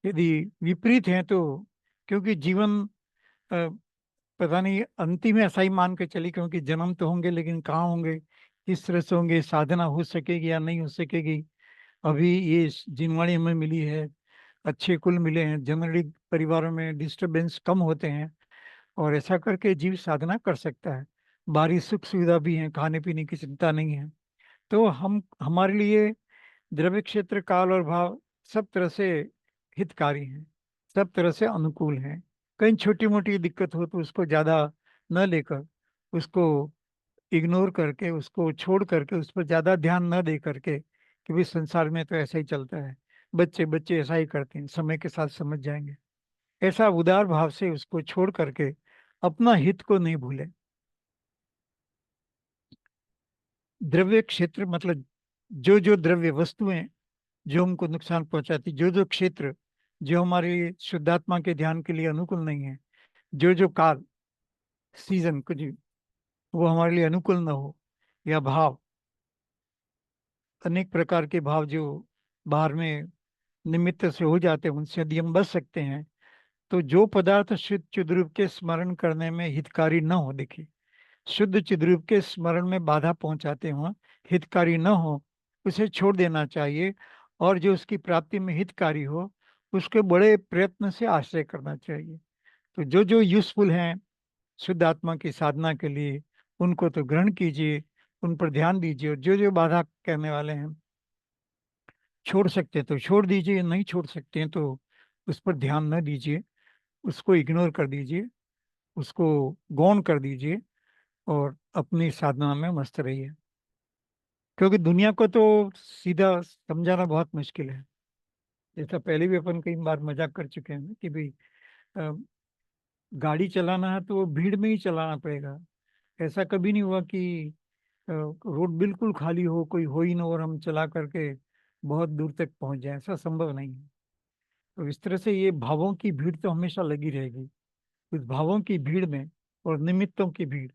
यदि विपरीत है तो, क्योंकि जीवन पता नहीं, अंतिम में ऐसा ही मान के चली, क्योंकि जन्म तो होंगे लेकिन कहाँ होंगे, किस तरह से होंगे, साधना हो सकेगी या नहीं हो सकेगी। अभी ये जिनवाणी हमें मिली है, अच्छे कुल मिले हैं, जनरली परिवारों में डिस्टरबेंस कम होते हैं, और ऐसा करके जीव साधना कर सकता है। बाहरी सुख सुविधा भी है, खाने पीने की चिंता नहीं है। तो हम, हमारे लिए द्रव्य क्षेत्र काल और भाव सब तरह से हितकारी हैं, सब तरह से अनुकूल हैं। कहीं छोटी मोटी दिक्कत हो तो उसको ज़्यादा न लेकर, उसको इग्नोर करके, उसको छोड़ करके, उस पर ज़्यादा ध्यान न दे करके कि भाई संसार में तो ऐसा ही चलता है, बच्चे बच्चे ऐसा ही करते हैं, समय के साथ समझ जाएंगे, ऐसा उदार भाव से उसको छोड़ करके अपना हित को नहीं भूले। द्रव्य क्षेत्र मतलब जो जो द्रव्य वस्तुएं जो हमको नुकसान पहुंचाती, जो जो क्षेत्र जो हमारे शुद्धात्मा के ध्यान के लिए अनुकूल नहीं है, जो जो काल, सीजन कुछ भी, वो हमारे लिए अनुकूल न हो, या भाव, अनेक प्रकार के भाव जो बाहर में निमित्त से हो जाते हैं, उनसे यदि हम बच सकते हैं, तो जो पदार्थ शुद्ध चिद्रूप के स्मरण करने में हितकारी न हो, देखिए, शुद्ध चिद्रूप के स्मरण में बाधा पहुंचाते हो, हितकारी न हो, उसे छोड़ देना चाहिए। और जो उसकी प्राप्ति में हितकारी हो, उसके बड़े प्रयत्न से आश्रय करना चाहिए। तो जो जो यूजफुल हैं शुद्ध आत्मा की साधना के लिए, उनको तो ग्रहण कीजिए, उन पर ध्यान दीजिए। और जो जो बाधा करने वाले हैं, छोड़ सकते हैं तो छोड़ दीजिए, नहीं छोड़ सकते हैं तो उस पर ध्यान न दीजिए, उसको इग्नोर कर दीजिए, उसको गौण कर दीजिए, और अपनी साधना में मस्त रहिए। क्योंकि दुनिया को तो सीधा समझाना बहुत मुश्किल है। जैसा पहले भी अपन कई बार मजाक कर चुके हैं कि भाई, अ, गाड़ी चलाना है तो वो भीड़ में ही चलाना पड़ेगा। ऐसा कभी नहीं हुआ कि रोड बिल्कुल खाली हो, कोई हो ही ना, और हम चला करके बहुत दूर तक पहुंच जाए, ऐसा संभव नहीं है। तो इस तरह से ये भावों की भीड़ तो हमेशा लगी रहेगी। उस भावों की भीड़ में, और निमित्तों की भीड़,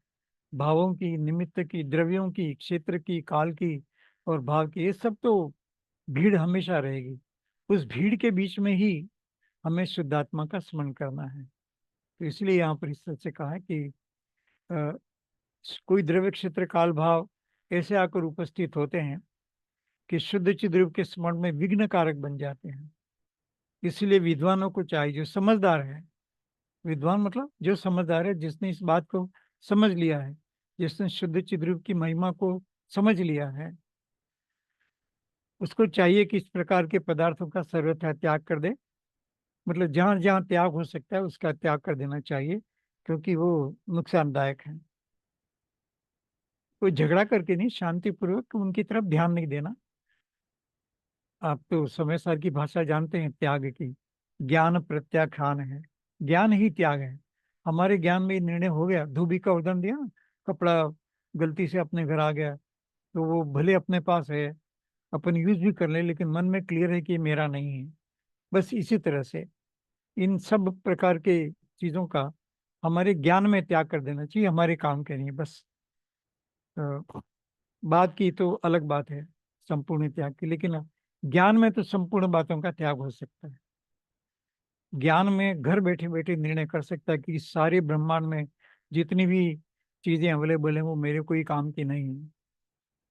भावों की, निमित्त की, द्रव्यों की, क्षेत्र की, काल की और भाव की, ये सब तो भीड़ हमेशा रहेगी। उस भीड़ के बीच में ही हमें शुद्धात्मा का स्मरण करना है। तो इसलिए यहाँ पर इस तरह से कहा है कि अ, कोई द्रव्य क्षेत्र काल भाव ऐसे आकर उपस्थित होते हैं कि शुद्ध चिद्रूप के स्मरण में विघ्न कारक बन जाते हैं। इसलिए विद्वानों को चाहिए, जो समझदार है, विद्वान मतलब जो समझदार है, जिसने इस बात को समझ लिया है, जिसने शुद्ध चिद्रूप की महिमा को समझ लिया है, उसको चाहिए कि इस प्रकार के पदार्थों का सर्वथा त्याग कर दे। मतलब जहां जहां त्याग हो सकता है उसका त्याग कर देना चाहिए, क्योंकि वो नुकसानदायक है। कोई झगड़ा करके नहीं, शांतिपूर्वक उनकी तरफ ध्यान नहीं देना। आप तो समय सार की भाषा जानते हैं त्याग की। ज्ञान प्रत्याख्यान है, ज्ञान ही त्याग है। हमारे ज्ञान में ये निर्णय हो गया, धोबी का उदाहरण दिया ना, कपड़ा गलती से अपने घर आ गया, तो वो भले अपने पास है, अपन यूज भी कर ले, लेकिन मन में क्लियर है कि ये मेरा नहीं है। बस इसी तरह से इन सब प्रकार के चीजों का हमारे ज्ञान में त्याग कर देना चाहिए, हमारे काम के नहीं। बस अ, बात की तो अलग बात है संपूर्ण त्याग की, लेकिन ज्ञान में तो संपूर्ण बातों का त्याग हो सकता है। ज्ञान में घर बैठे बैठे निर्णय कर सकता है कि इस सारे ब्रह्मांड में जितनी भी चीजें अवेलेबल हैं वो मेरे कोई काम की नहीं है,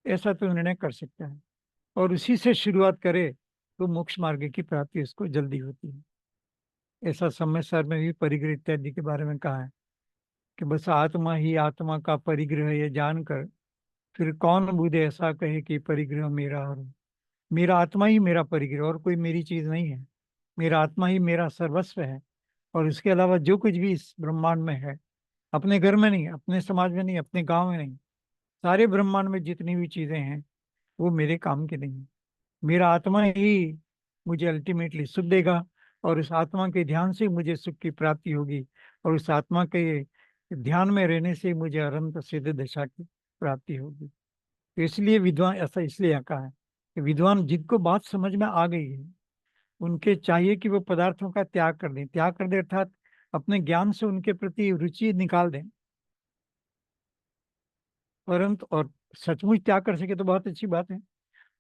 ऐसा तो निर्णय कर सकता है। और उसी से शुरुआत करे तो मोक्ष मार्ग की प्राप्ति उसको जल्दी होती है। ऐसा समय सर में भी परिग्रह इत्यादि के बारे में कहा है कि बस आत्मा ही आत्मा का परिग्रह है, ये जानकर फिर कौन बुद्धि ऐसा कहे कि परिग्रह मेरा और मेरा आत्मा ही मेरा परिग्रह, और कोई मेरी चीज नहीं है। मेरा आत्मा ही मेरा सर्वस्व है, और इसके अलावा जो कुछ भी इस ब्रह्मांड में है, अपने घर में नहीं, अपने समाज में नहीं, अपने गांव में नहीं, सारे ब्रह्मांड में जितनी भी चीजें हैं वो मेरे काम की नहीं है। मेरा आत्मा ही मुझे अल्टीमेटली सुख देगा, और उस आत्मा के ध्यान से मुझे सुख की प्राप्ति होगी, और उस आत्मा के ध्यान में रहने से मुझे अनंत सिद्ध दशा की प्राप्ति होगी। तो इसलिए विद्वान, ऐसा इसलिए यहाँ कहा है कि विद्वान जिनको बात समझ में आ गई है उनके चाहिए कि वो पदार्थों का त्याग कर दें। त्याग कर दें अर्थात अपने ज्ञान से उनके प्रति रुचि निकाल दें। परंतु और सचमुच त्याग कर सके तो बहुत अच्छी बात है,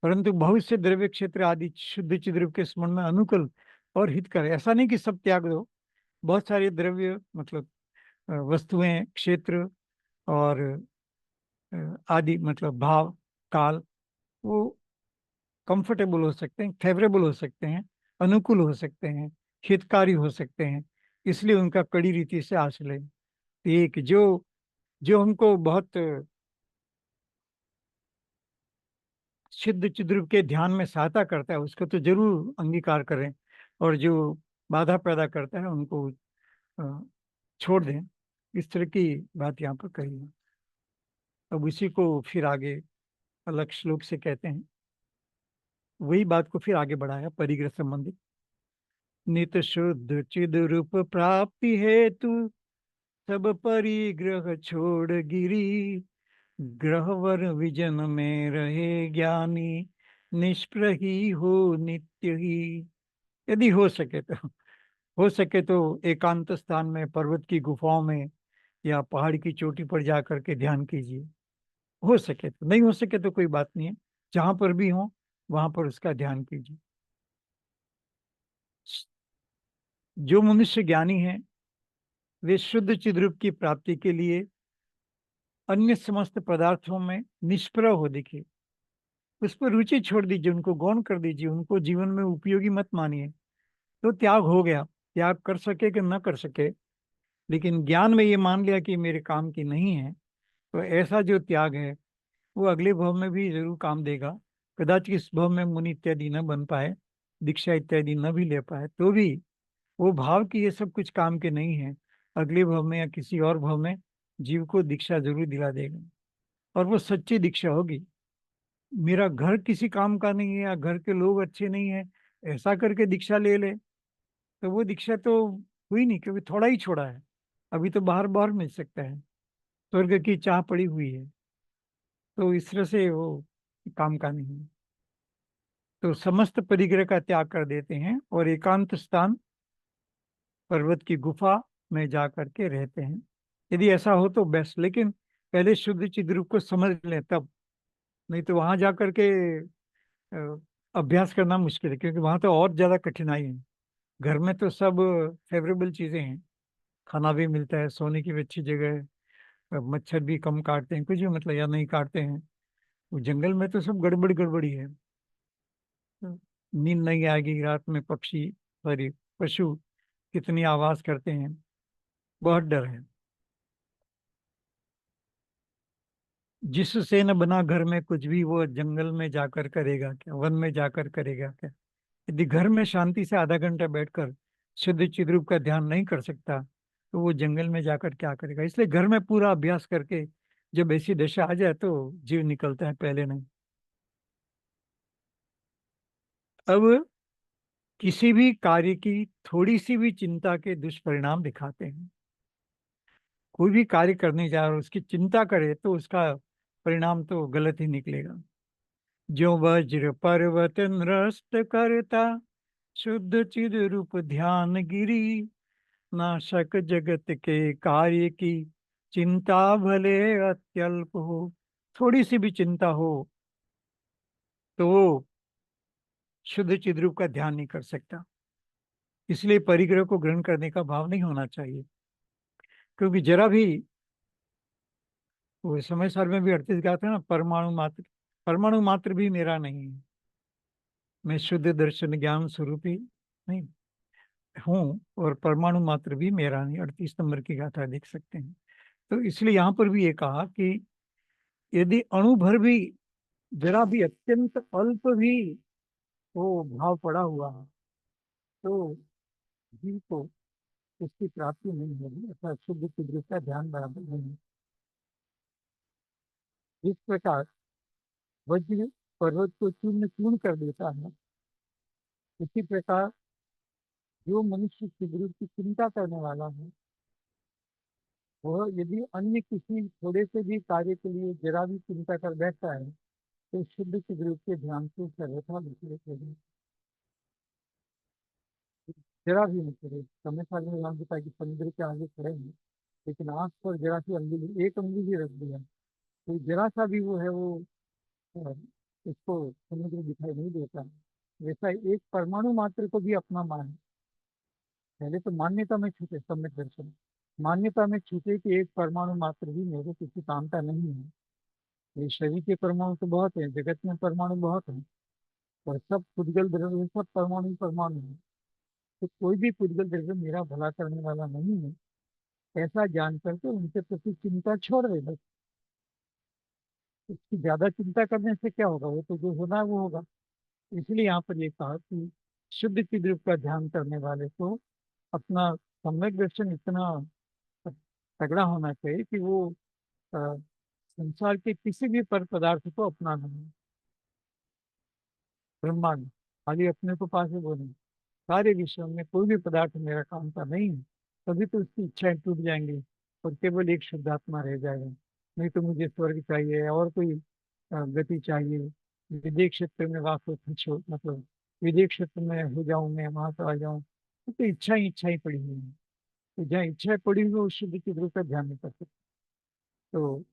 परंतु बहुत से द्रव्य क्षेत्र आदि शुद्ध चिद्रूप के स्मरण में अनुकूल और हितकर, ऐसा नहीं कि सब त्याग दो। बहुत सारे द्रव्य मतलब वस्तुएं, क्षेत्र और आदि मतलब भाव, काल, वो कंफर्टेबल हो सकते हैं, फेवरेबल हो सकते हैं, अनुकूल हो सकते हैं, हितकारी हो सकते हैं, इसलिए उनका कड़ी रीति से आश्रय लें। एक जो जो हमको बहुत सिद्ध चिद्रूप के ध्यान में सहायता करता है उसको तो जरूर अंगीकार करें, और जो बाधा पैदा करता है उनको अ, छोड़ दें। इस तरह की बात यहाँ पर कही है। अब इसी को फिर आगे अलग श्लोक से कहते हैं, वही बात को फिर आगे बढ़ाया परिग्रह संबंधित। नित शुद्ध चिद रूप प्राप्ति हेतु सब परिग्रह छोड़ गिरी, ग्रहवर विजन में रहे ज्ञानी, निष्प्रही हो नित्य ही। यदि हो सके तो एकांत स्थान में, पर्वत की गुफाओं में या पहाड़ की चोटी पर जा करके ध्यान कीजिए। हो सके तो, नहीं हो सके तो कोई बात नहीं है, जहां पर भी हो वहां पर उसका ध्यान कीजिए। जो मनुष्य ज्ञानी है वे शुद्ध चिद्रूप की प्राप्ति के लिए अन्य समस्त पदार्थों में निष्प्रह हो दिखे, उस पर रुचि छोड़ दीजिए, उनको गौण कर दीजिए, उनको जीवन में उपयोगी मत मानिए, तो त्याग हो गया। त्याग कर सके कि न कर सके, लेकिन ज्ञान में ये मान लिया कि मेरे काम की नहीं है, तो ऐसा जो त्याग है वो अगले भव में भी जरूर काम देगा। कदाचित इस भव में मुनि इत्यादि न बन पाए, दीक्षा इत्यादि न भी ले पाए, तो भी वो भाव कि ये सब कुछ काम के नहीं है, अगले भव में या किसी और भव में जीव को दीक्षा जरूर दिला देगा, और वो सच्ची दीक्षा होगी। मेरा घर किसी काम का नहीं है या घर के लोग अच्छे नहीं है, ऐसा करके दीक्षा ले ले तो वो दीक्षा तो हुई नहीं, क्योंकि थोड़ा ही छोड़ा है, अभी तो बाहर बाहर मिल सकता है, स्वर्ग की चाह पड़ी हुई है, तो इस तरह से वो काम का नहीं है। तो समस्त परिग्रह का त्याग कर देते हैं और एकांत स्थान, पर्वत की गुफा में जा करके रहते हैं। यदि ऐसा हो तो बेस्ट, लेकिन पहले शुद्ध चिद रूप को समझ लें तब, नहीं तो वहां जा करके अ, अभ्यास करना मुश्किल है, क्योंकि वहां तो और ज्यादा कठिनाई है। घर में तो सब फेवरेबल चीजें हैं, खाना भी मिलता है, सोने की भी अच्छी जगह है, मच्छर भी कम काटते हैं, कुछ भी मतलब या नहीं काटते हैं। वो जंगल में तो सब गड़बड़ी गड़बड़ी है, तो नींद नहीं आएगी रात में, पक्षी सॉरी पशु कितनी आवाज करते हैं, बहुत डर है। जिससे न बना घर में कुछ भी, वो जंगल में जाकर करेगा क्या, वन में जाकर करेगा क्या। यदि घर में शांति से आधा घंटा बैठकर शुद्ध चिद्रूप का ध्यान नहीं कर सकता, तो वो जंगल में जाकर क्या करेगा। इसलिए घर में पूरा अभ्यास करके जब ऐसी दशा आ जाए तो जीव निकलता है, पहले नहीं। अब किसी भी कार्य की थोड़ी सी भी चिंता के दुष्परिणाम दिखाते हैं। कोई भी कार्य करने जा रहा है, उसकी चिंता करे तो उसका परिणाम तो गलत ही निकलेगा। जो वज्र पर्वत नष्ट करता, शुद्ध चिद रूप ध्यान गिरी, नाशक जगत के कार्य की, चिंता भले अत्यल्प हो। थोड़ी सी भी चिंता हो तो वो शुद्ध चिद रूप का ध्यान नहीं कर सकता। इसलिए परिग्रह को ग्रहण करने का भाव नहीं होना चाहिए, क्योंकि जरा भी, वो समय सार में भी 38 का था ना, परमाणु मात्र भी मेरा नहीं है, मैं शुद्ध दर्शन ज्ञान स्वरूप ही नहीं हूँ, और परमाणु मात्र भी मेरा नहीं। 38 नंबर की गाथा देख सकते हैं। तो इसलिए यहाँ पर भी ये कहा कि यदि अणु भर भी, जरा भी, अत्यंत अल्प भी वो भाव पड़ा हुआ है, तो जीव को उसकी प्राप्ति नहीं होगी, अर्थात शुद्ध चिद्र का ध्यान बराबर नहीं है। इस प्रकार वज्र पर्वत को चूर्ण चूर्ण कर देता है, इसी प्रकार जो मनुष्य चिद्र की चिंता करने वाला है, वह यदि अन्य किसी थोड़े से भी कार्य के लिए जरा भी चिंता कर बैठता है, तो शुद्ध चिद्र के ध्यान से सर्वथा विचलित हो जाए। जरा भी नहीं करे। समय साल में राम पिता की समुद्र के आगे खड़े हैं, लेकिन आंख पर जरा सी अंगुली, एक अंगुली भी रख दिया, तो जरा सा भी वो है वो अ, उसको समुद्र दिखाई नहीं देता। वैसा एक परमाणु मात्र को भी अपना मान, पहले तो मान्यता में छूटे, सम्यक दर्शन मान्यता में छूटे कि एक परमाणु मात्र भी मेरे किसी काम का नहीं है। ये शरीर के परमाणु तो बहुत है, जगत में परमाणु बहुत है, और सब पुद्गल द्रव्य सब परमाणु ही परमाणु है। तो कोई भी पुद्गल द्रव्य मेरा भला करने वाला नहीं है, ऐसा जान करके उनके प्रति चिंता छोड़ दे बस। उसकी ज्यादा चिंता करने से क्या होगा, वो तो जो होना है वो होगा। इसलिए यहाँ पर ये कहा कि शुद्ध चिद रूप का ध्यान करने वाले को अपना सम्यक दर्शन इतना तगड़ा होना चाहिए कि वो अ, संसार के किसी भी पर पदार्थ को अपना नहीं, ब्रह्मांड खाली अपने को पास है वो नहीं, सारे विश्व में कोई भी पदार्थ मेरा काम का नहीं है। तभी तो उसकी इच्छाएं टूट जाएंगी और केवल एक शुद्धात्मा रह जाएगा। नहीं तो मुझे स्वर्ग चाहिए और कोई गति चाहिए, विदेह क्षेत्र में वास हो, मतलब विदेह क्षेत्र में हो जाऊं, मैं वहां पर आ जाऊं, तो इच्छा ही पड़ी हुई है। तो जहाँ इच्छाएं पड़ी हुई है उस शुद्ध की गुरु का ध्यान नहीं कर सकते। तो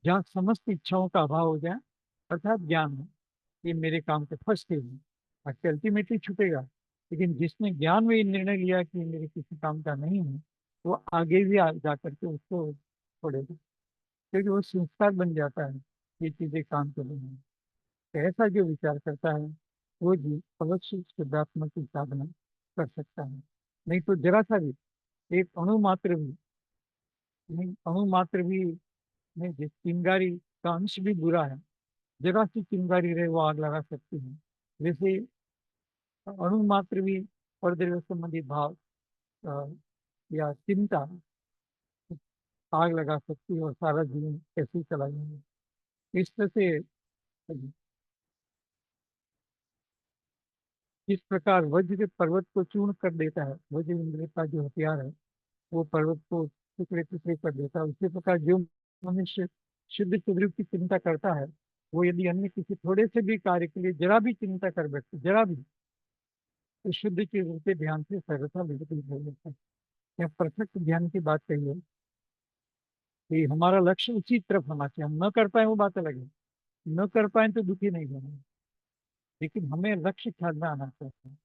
जहाँ समस्त इच्छाओं का अभाव हो जाए, अर्थात ज्ञान है, ये मेरे काम के फर्स्ट स्टेज है, बाकी अल्टीमेटली छूटेगा। लेकिन जिसने ज्ञान में ये निर्णय लिया कि ये मेरे किसी काम का नहीं है, वो आगे भी जा करके उसको छोड़ेगा, क्योंकि वो संस्कार बन जाता है, ये चीजें काम के लिए नहीं। तो ऐसा जो विचार करता है वो जी अवश्य शुद्धात्मा की साधना कर सकता है। नहीं तो जरा सा भी, एक अणु मात्र भी नहीं, अणु मात्र भी नहीं, जिस चिंगारी का अंश भी बुरा है, जरा सी चिंगारी रहे वो आग लगा सकती है। वैसे अणु मात्र भी परद्रव्य संबंधी भाव अ, या चिंता आग लगा सकती है और सारा जीवन ऐसे ही चला जाएगा। इस तरह से जिस प्रकार वज्र पर्वत को चूर्ण कर देता है, वज्र इंद्र का जो हथियार है वो पर्वत को टुकड़े टुकड़े कर देता है, उसी प्रकार जो मनुष्य शुद्ध सुग्रीव की चिंता करता है, वो यदि अन्य किसी थोड़े से भी कार्य के लिए जरा भी चिंता कर बैठे, जरा भी, तो शुद्ध के रूप के ध्यान से सर्वथा विचलित हो जाता है। यह परफेक्ट ध्यान की बात कही है कि हमारा लक्ष्य उसी तरफ होना चाहिए। हम न कर पाए वो बात अलग है, न कर पाए तो दुखी नहीं होना, लेकिन हमें लक्ष्य ख्याल में आना चाहिए।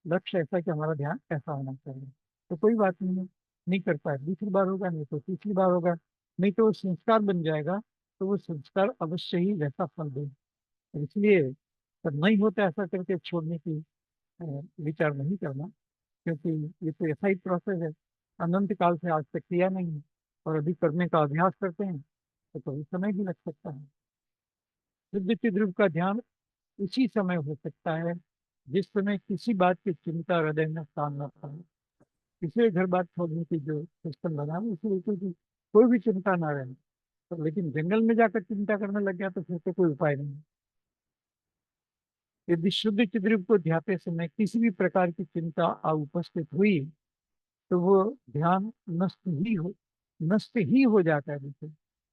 लक्ष्य ऐसा कि हमारा ध्यान ऐसा होना चाहिए। तो कोई बात नहीं है, नहीं कर पाए, दूसरी बार होगा, नहीं तो तीसरी बार होगा, नहीं तो वो संस्कार बन जाएगा, तो वो संस्कार अवश्य ही वैसा फल दे। तो इसलिए जब नहीं होता ऐसा करके छोड़ने की विचार नहीं करना, क्योंकि ये तो ऐसा ही प्रोसेस है, अनंत काल से आज तक किया नहीं है, और अभी करने का अभ्यास करते हैं तो कभी समय भी लग सकता है। शुद्ध चिद्रूप का ध्यान उसी समय हो सकता है जिस समय किसी बात की चिंता हृदय में स्थान न पाए। इसलिए घर बात छोड़ने की जो सिस्टम बना है, इसलिए क्योंकि कोई भी चिंता ना रहे, तो लेकिन जंगल में जाकर चिंता करने लग गया तो फिर तो कोई उपाय नहीं। यदि शुद्ध चिद्रूप को ध्याते समय किसी भी प्रकार की चिंता उपस्थित हुई तो वो ध्यान नष्ट ही हो जाता है। देखो,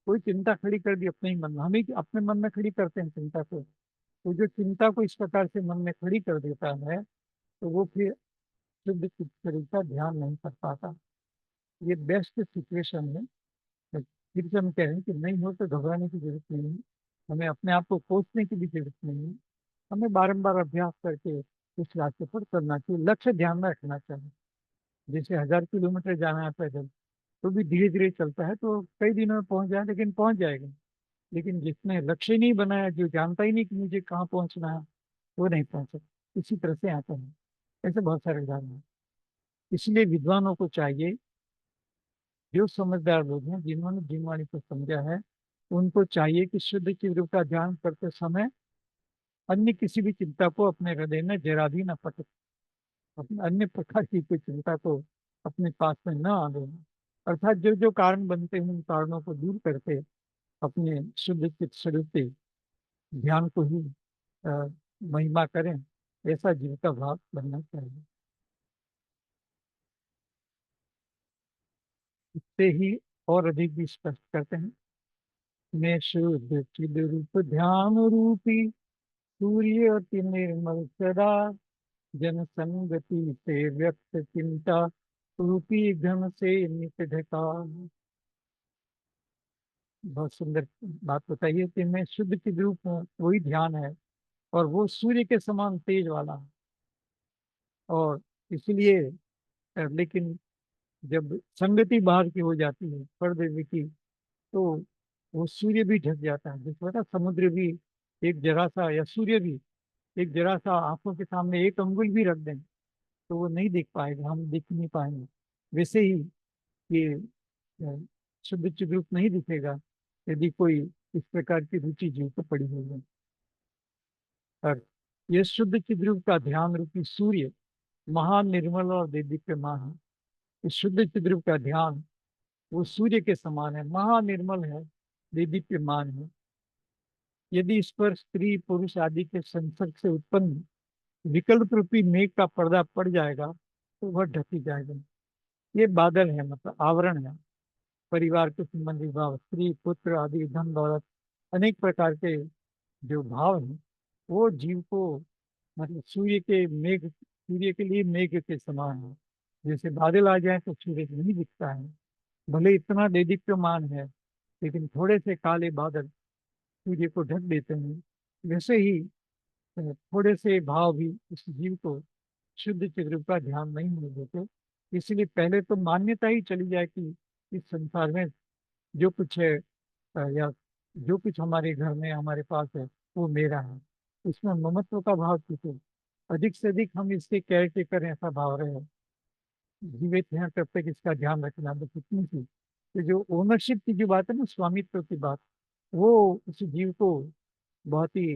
कोई चिंता खड़ी कर दी अपने ही मन में, हम ही अपने मन में खड़ी करते हैं चिंता को। तो जो चिंता को इस प्रकार से मन में खड़ी कर देता है तो वो फिर शुद्ध चित्त स्वरूप का ध्यान नहीं कर पाता। ये बेस्ट सिचुएशन है। तो फिर से हम कह रहे हैं कि नहीं हो तो घबराने की जरूरत नहीं है, हमें अपने आप को कोसने की भी जरूरत नहीं है। हमें बारंबार अभ्यास करके इस रास्ते पर चलना चाहिए, लक्ष्य ध्यान में रखना चाहिए। जैसे 1000 किलोमीटर जाना है पैदल, तो भी धीरे धीरे चलता है तो कई दिनों में पहुंच जाए, लेकिन पहुंच जाएगा। लेकिन जिसने लक्ष्य नहीं बनाया, जो जानता ही नहीं कि मुझे कहाँ पहुंचना है, वो नहीं पहुंच सकता। इसी तरह से आता है। ऐसे बहुत सारे उदाहरण हैं। इसलिए विद्वानों को चाहिए, जो समझदार लोग हैं जिन्होंने जीववाणी को समझा है, उनको चाहिए कि शुद्ध चित्त का ध्यान करते समय अन्य किसी भी चिंता को अपने हृदय में जरा भी न पटे, अपने अन्य प्रकार की कोई चिंता को अपने पास में न आने देना। अर्थात जो जो कारण बनते हैं उन कारणों को दूर करके अपने शुद्ध चित्त स्वरूप के ध्यान को ही अ, महिमा करें। ऐसा जीव का भाव बनना चाहिए। इससे ही और अधिक भी स्पष्ट करते हैं, मैं शुद्ध चिद रूप ध्यान रूपी सूर्य अति निर्मल सदा, जन संगति से व्यक्त चिंता रूपी घन से नित ढका। बहुत सुंदर बात बताइए कि मैं शुद्ध चिद रूप हूँ, वही ध्यान है, और वो सूर्य के समान तेज वाला है। और इसलिए लेकिन जब संगति बाहर की हो जाती है पर्दे की, तो वो सूर्य भी ढक जाता है। जिस वजह समुद्र भी एक जरा सा, या सूर्य भी एक जरा सा आंखों के सामने एक अंगुल भी रख दें तो वो नहीं दिख पाएगा, हम दिख नहीं पाएंगे। वैसे ही ये शुद्ध चिद्रूप नहीं दिखेगा यदि कोई इस प्रकार की रुचि जीव को पड़ी हुई है। और ये शुद्ध चिद्रूप का ध्यान रूपी सूर्य महान निर्मल और देदीप्यमान है। इस शुद्ध चिद्रूप का ध्यान वो सूर्य के समान है, महानिर्मल है, देदीप्यमान है। यदि इस पर स्त्री पुरुष आदि के संसर्ग से उत्पन्न विकल्प रूपी मेघ का पर्दा पड़ जाएगा तो वह ढकी जाएगा। ये बादल है, मतलब आवरण है। परिवार के संबंधी भाव, स्त्री पुत्र आदि, धन दौलत, अनेक प्रकार के जो भाव हैं, वो जीव को मतलब सूर्य के लिए मेघ के समान है। जैसे बादल आ जाए तो सूरज नहीं दिखता है, भले इतना देदीप्यमान है, लेकिन थोड़े से काले बादल सूर्य को ढक देते हैं। वैसे ही थोड़े से भाव भी इस जीव को शुद्ध चिद्रूप का ध्यान नहीं होने देते। इसलिए पहले तो मान्यता ही चली जाए कि इस संसार में जो कुछ है, या जो कुछ हमारे घर में हमारे पास है, वो मेरा है। उसमें ममत्व का भाव क्यों? अधिक से अधिक हम इसके केयर टेकर ऐसा भाव रहे, जीवित हैं तब तक इसका ध्यान रखना, बस इतनी सी। तो जो ओनरशिप की जो बात है ना, स्वामित्व की बात, वो उस जीव को बहुत ही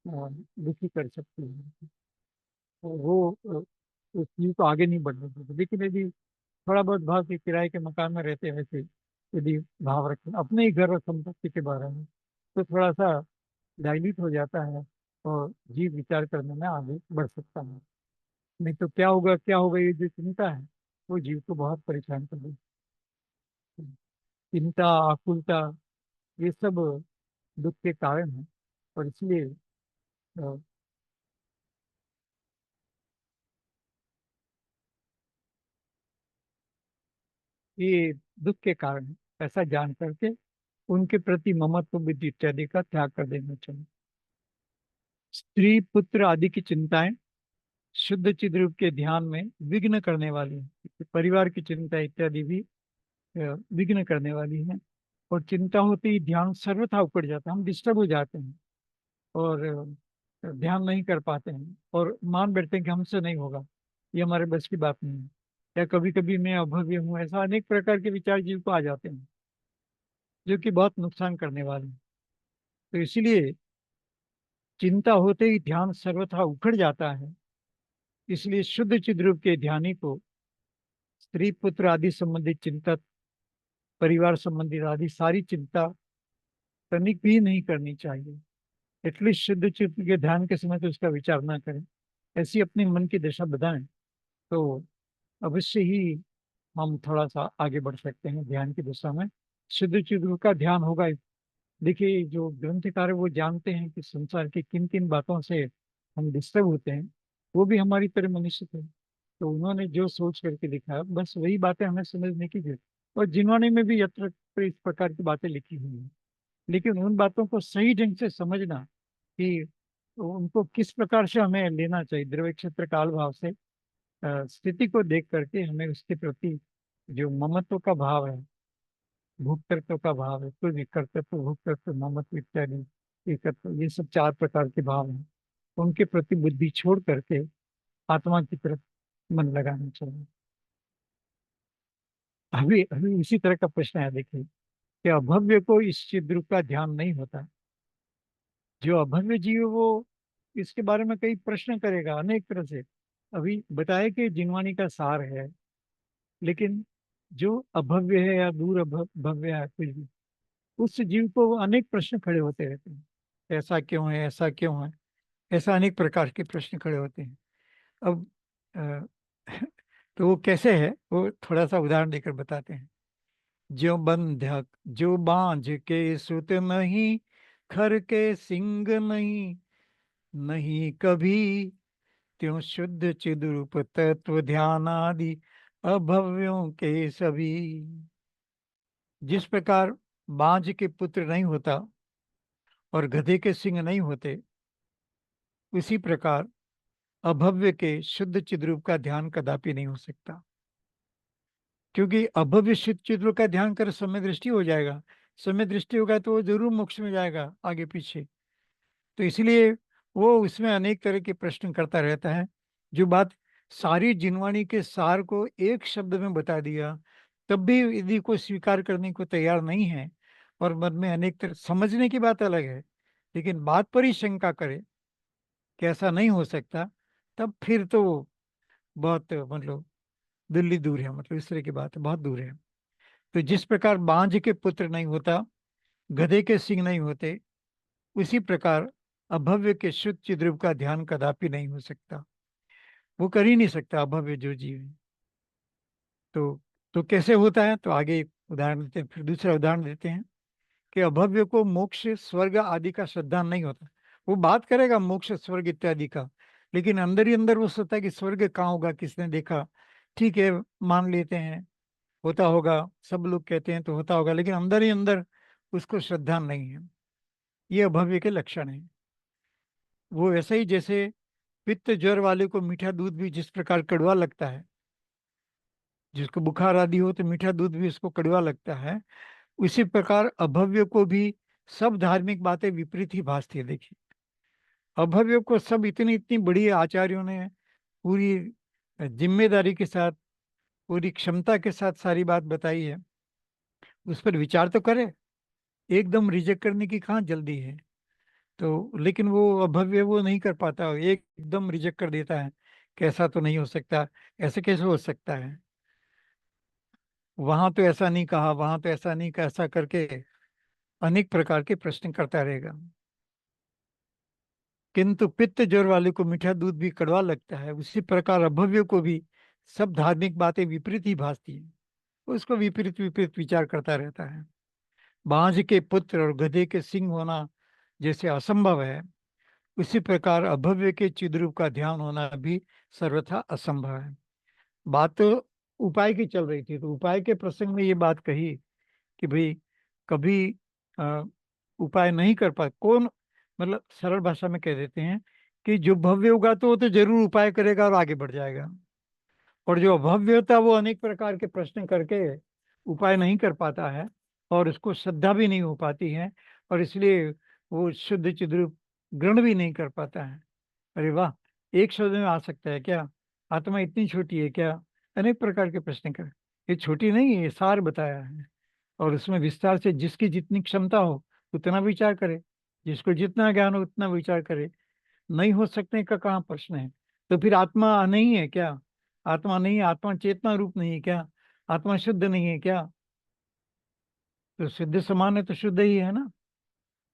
दुखी कर सकती है। तो वो उस जीव को आगे नहीं बढ़ने देती। लेकिन यदि थोड़ा बहुत भाव के किराए के मकान में रहते हैं, वैसे यदि भाव रखें अपने ही घर और संपत्ति के बारे में, तो थोड़ा सा डाइल्यूट हो जाता है और जीव विचार करने में आगे बढ़ सकता है। नहीं तो क्या होगा, ये जो चिंता है वो जीव को बहुत परेशान कर देती है। चिंता, आकुलता, ये सब दुख के कारण है। और इसलिए अ, ये दुख के कारण है, ऐसा जान करके उनके प्रति ममत्व बुद्धि इत्यादि का त्याग कर देना चाहिए। स्त्री पुत्र आदि की चिंताएं शुद्ध चिद रूप के ध्यान में विघ्न करने वाली हैं। परिवार की चिंता इत्यादि भी विघ्न करने वाली है। और चिंता होते ही ध्यान सर्वथा उकड़ जाता है, हम डिस्टर्ब हो जाते हैं और ध्यान नहीं कर पाते हैं और मान बैठते हैं कि हमसे नहीं होगा, ये हमारे बस की बात नहीं है, या कभी कभी मैं अभव्य हूँ, ऐसा अनेक प्रकार के विचार जीव को आ जाते हैं जो कि बहुत नुकसान करने वाले हैं। तो इसीलिए चिंता होते ही ध्यान सर्वथा उखड़ जाता है। इसलिए शुद्ध चिद रूप के ध्यानी को स्त्री पुत्र आदि संबंधित चिंता, परिवार संबंधित आदि सारी चिंता तनिक भी नहीं करनी चाहिए। एटलीस्ट शुद्ध चित्त के ध्यान के समय तो उसका विचार ना करें, ऐसी अपनी मन की दशा बताएं, तो अवश्य ही हम थोड़ा सा आगे बढ़ सकते हैं ध्यान की दिशा में। शुद्ध चित्त का ध्यान होगा। देखिए, जो ग्रंथकार है वो जानते हैं कि संसार की किन किन बातों से हम डिस्टर्ब होते हैं, वो भी हमारी तरह मनुष्य थे। तो उन्होंने जो सोच करके लिखा है, बस वही बातें हमें समझने की जरूरत। और जिन्होंने में भी यत्र तत्र इस प्रकार की बातें लिखी हुई हैं, लेकिन उन बातों को सही ढंग से समझना कि उनको किस प्रकार से हमें लेना चाहिए, द्रव्य क्षेत्र काल भाव से स्थिति को देख करके हमें उसके प्रति जो ममत्व का भाव है, भोक्तृत्व का भाव है, कोई भी कर्तृत्व, भोक्तृत्व, ममत्व इत्यादि, एकत्व, ये सब 4 प्रकार के भाव हैं, उनके प्रति बुद्धि छोड़ करके आत्मा की तरफ मन लगाना चाहिए। अभी अभी इसी तरह का प्रश्न है, देखिए कि अभव्य को इस चिद्रूप का ध्यान नहीं होता। जो अभव्य जीव है वो इसके बारे में कई प्रश्न करेगा अनेक तरह से। अभी बताया कि जिनवाणी का सार है, लेकिन जो अभव्य है या दूर भव्य है कुछ भी, उस जीव को अनेक प्रश्न खड़े होते रहते हैं। ऐसा क्यों है, ऐसा क्यों है, ऐसा अनेक प्रकार के प्रश्न खड़े होते हैं। अब अ, तो वो कैसे है, वो थोड़ा सा उदाहरण देकर बताते हैं। जो बंधक जो बांझ के सुत नहीं, खर के सिंग नहीं, नहीं कभी त्यों शुद्ध चिद्रूप तत्व ध्यान आदि अभव्यों के सभी। जिस प्रकार बांझ के पुत्र नहीं होता और गधे के सिंग नहीं होते, उसी प्रकार अभव्य के शुद्ध चिद्रूप का ध्यान कदापि नहीं हो सकता। क्योंकि अभव्य शुद्ध चिद्रूप का ध्यान कर समय दृष्टि हो जाएगा। समय दृष्टि होगा तो वो जरूर मोक्ष में जाएगा आगे पीछे। तो इसलिए वो उसमें अनेक तरह के प्रश्न करता रहता है। जो बात सारी जिनवाणी के सार को एक शब्द में बता दिया, तब भी यदि कोई स्वीकार करने को तैयार नहीं है और मन में अनेक तरह, समझने की बात अलग है, लेकिन बात पर ही शंका करे कि ऐसा नहीं हो सकता, तब फिर तो बहुत मतलब दिल्ली दूर है, मतलब इस तरह की बात है, बहुत दूर है। तो जिस प्रकार बांझ के पुत्र नहीं होता, गधे के सिंग नहीं होते, उसी प्रकार अभव्य के शुद्ध चिद्रूप का ध्यान कदापि नहीं हो सकता। वो कर ही नहीं सकता अभव्य जो जीव है। तो कैसे होता है, तो आगे एक उदाहरण देते हैं, फिर दूसरा उदाहरण देते हैं कि अभव्य को मोक्ष स्वर्ग आदि का श्रद्धा नहीं होता। वो बात करेगा मोक्ष स्वर्ग इत्यादि का, लेकिन अंदर ही अंदर वो सोचता है कि स्वर्ग कहाँ होगा, किसने देखा। ठीक है, मान लेते हैं होता होगा, सब लोग कहते हैं तो होता होगा, लेकिन अंदर ही अंदर उसको श्रद्धा नहीं है। ये अभव्य के लक्षण है। वो ऐसे ही जैसे पित्त ज्वर वाले को मीठा दूध भी जिस प्रकार कड़वा लगता है, जिसको बुखार आदि हो तो मीठा दूध भी उसको कड़वा लगता है, उसी प्रकार अभव्य को भी सब धार्मिक बातें विपरीत ही भासती है। देखिए, अभव्य को सब इतनी इतनी बड़ी आचार्यों ने पूरी जिम्मेदारी के साथ, पूरी क्षमता के साथ सारी बात बताई है, उस पर विचार तो करे। एकदम रिजेक्ट करने की कहाँ जल्दी है। तो लेकिन वो अभव्य वो नहीं कर पाता, एकदम रिजेक्ट कर देता है, कैसा तो नहीं हो सकता, ऐसे कैसे हो सकता है, वहां तो ऐसा नहीं कहा, वहां तो ऐसा नहीं कहा, ऐसा करके अनेक प्रकार के प्रश्न करता रहेगा। किंतु पित्त ज्वर वाले को मीठा दूध भी कड़वा लगता है, उसी प्रकार अभव्य को भी सब धार्मिक बातें विपरीत ही भासती है, उसको विपरीत विपरीत विचार करता रहता है। बांझ के पुत्र और गधे के सिंह होना जैसे असंभव है, उसी प्रकार अभव्य के चिद्रूप का ध्यान होना भी सर्वथा असंभव है। बात तो उपाय की चल रही थी, तो उपाय के प्रसंग में ये बात कही कि भाई कभी अ, उपाय नहीं कर पा कौन, मतलब सरल भाषा में कह देते हैं कि जो भव्य होगा तो वो तो जरूर उपाय करेगा और आगे बढ़ जाएगा, और जो अभव्य होता है वो अनेक प्रकार के प्रश्न करके उपाय नहीं कर पाता है, और उसको श्रद्धा भी नहीं हो पाती है, और इसलिए वो शुद्ध चिद्रूप ग्रहण भी नहीं कर पाता है। अरे वाह, एक शब्द में आ सकता है क्या, आत्मा इतनी छोटी है क्या, अनेक प्रकार के प्रश्न कर। ये छोटी नहीं है, ये सार बताया है, और उसमें विस्तार से जिसकी जितनी क्षमता हो उतना विचार करे, जिसको जितना ज्ञान हो उतना विचार करे। नहीं हो सकने का कहाँ प्रश्न है। तो फिर आत्मा नहीं है क्या, आत्मा नहीं है, आत्मा चेतना रूप नहीं है क्या, आत्मा शुद्ध नहीं है क्या, तो सिद्ध समान है तो शुद्ध ही है ना।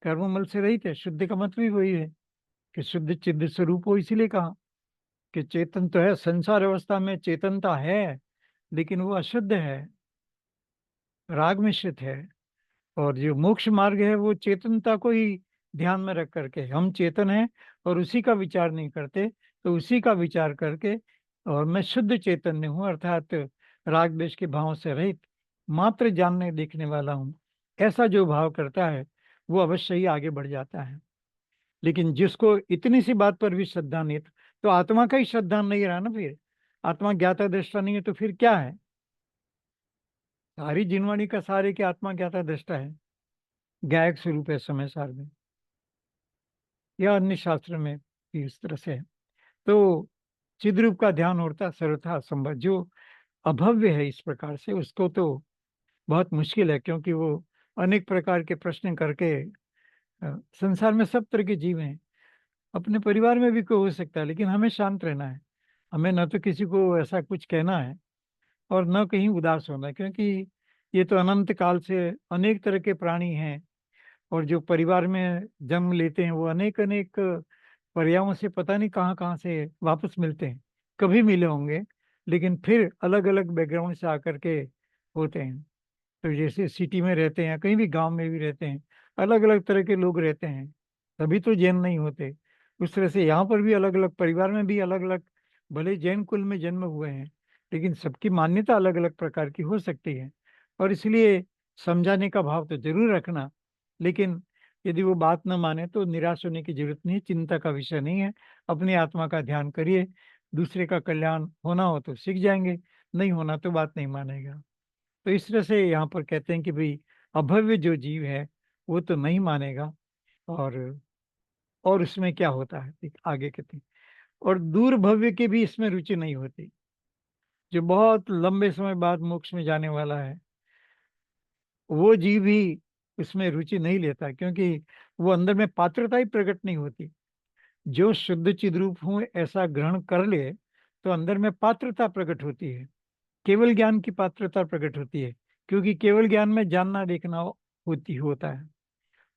कर्ममल से रहित है। शुद्ध का मतलब ही वही है कि शुद्ध चिद्ध स्वरूप हो, इसीलिए कहा कि चेतन तो है, संसार अवस्था में चेतनता है, लेकिन वो अशुद्ध है, राग मिश्रित है। और जो मोक्ष मार्ग है वो चेतनता को ही ध्यान में रख करके, हम चेतन हैं और उसी का विचार नहीं करते, तो उसी का विचार करके और मैं शुद्ध चैतन्य हूँ, अर्थात राग द्वेष के भाव से रहित मात्र जानने देखने वाला हूँ, ऐसा जो भाव करता है वो अवश्य ही आगे बढ़ जाता है। लेकिन जिसको इतनी सी बात पर भी श्रद्धा नहीं, तो आत्मा का ही श्रद्धा नहीं रहा ना, फिर आत्मा ज्ञाता दृष्टा नहीं है तो फिर क्या है? सारी जिनवाणी का सारे की आत्मा ज्ञाता दृष्टा है, गायक स्वरूप है समय सार में, या अन्य शास्त्र में भी इस तरह से है। तो चिद्रूप का ध्यान होता सर्वथा असंभव। जो अभव्य है इस प्रकार से, उसको तो बहुत मुश्किल है, क्योंकि वो अनेक प्रकार के प्रश्न करके संसार में सब तरह के जीव हैं, अपने परिवार में भी कोई हो सकता है, लेकिन हमें शांत रहना है। हमें न तो किसी को ऐसा कुछ कहना है और न कहीं उदास होना है, क्योंकि ये तो अनंत काल से अनेक तरह के प्राणी हैं, और जो परिवार में जन्म लेते हैं वो अनेक अनेक पर्यायों से पता नहीं कहाँ कहाँ से वापस मिलते हैं, कभी मिले होंगे, लेकिन फिर अलग अलग बैकग्राउंड से आकर के होते हैं। तो जैसे सिटी में रहते हैं, कहीं भी गांव में भी रहते हैं, अलग अलग तरह के लोग रहते हैं, तभी तो जैन नहीं होते। उस तरह से यहाँ पर भी अलग अलग परिवार में भी अलग अलग, भले जैन कुल में जन्म हुए हैं, लेकिन सबकी मान्यता अलग अलग प्रकार की हो सकती है। और इसलिए समझाने का भाव तो जरूर रखना, लेकिन यदि वो बात न माने तो निराश होने की जरूरत नहीं, चिंता का विषय नहीं है। अपनी आत्मा का ध्यान करिए, दूसरे का कल्याण होना हो तो सीख जाएंगे, नहीं होना तो बात नहीं मानेगा। तो इस तरह से यहाँ पर कहते हैं कि भाई अभव्य जो जीव है वो तो नहीं मानेगा, और उसमें क्या होता है आगे कहते हैं, और दूर भव्य की भी इसमें रुचि नहीं होती। जो बहुत लंबे समय बाद मोक्ष में जाने वाला है वो जीव भी इसमें रुचि नहीं लेता, क्योंकि वो अंदर में पात्रता ही प्रकट नहीं होती। जो शुद्ध चिद्रूप हूं ऐसा ग्रहण कर ले तो अंदर में पात्रता प्रकट होती है, केवल ज्ञान की पात्रता प्रकट होती है, क्योंकि केवल ज्ञान में जानना देखना होता है,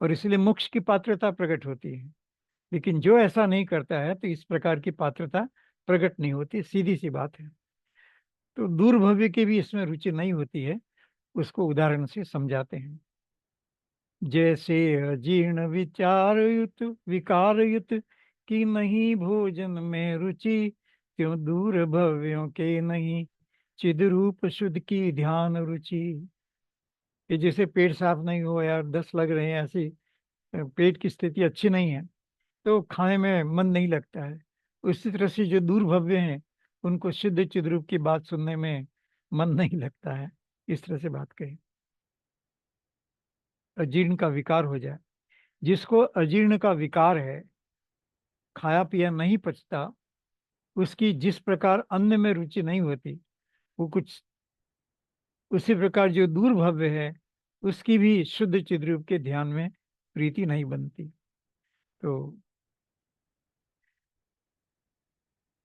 और इसलिए मोक्ष की पात्रता प्रकट होती है। लेकिन जो ऐसा नहीं करता है तो इस प्रकार की पात्रता प्रकट नहीं होती, सीधी सी बात है। तो दूर भव्य की भी इसमें रुचि नहीं होती है, उसको उदाहरण से समझाते हैं। जैसे अजीर्ण विचार युत विकार युत की नहीं भोजन में रुचि, क्यों दूर भव्यों के नहीं चिद रूप शुद्ध की ध्यान रुचि। ये जैसे पेट साफ नहीं हो यार, दस्त लग रहे हैं, ऐसी पेट की स्थिति अच्छी नहीं है तो खाने में मन नहीं लगता है। उसी तरह से जो दूर भव्य हैं उनको शुद्ध चिद रूप की बात सुनने में मन नहीं लगता है। इस तरह से बात कही, अजीर्ण का विकार हो जाए। जिसको अजीर्ण का विकार है, खाया पिया नहीं पचता, उसकी जिस प्रकार अन्न में रुचि नहीं होती, वो कुछ उसी प्रकार जो दूर भव्य है उसकी भी शुद्ध चिद्रूप के ध्यान में प्रीति नहीं बनती। तो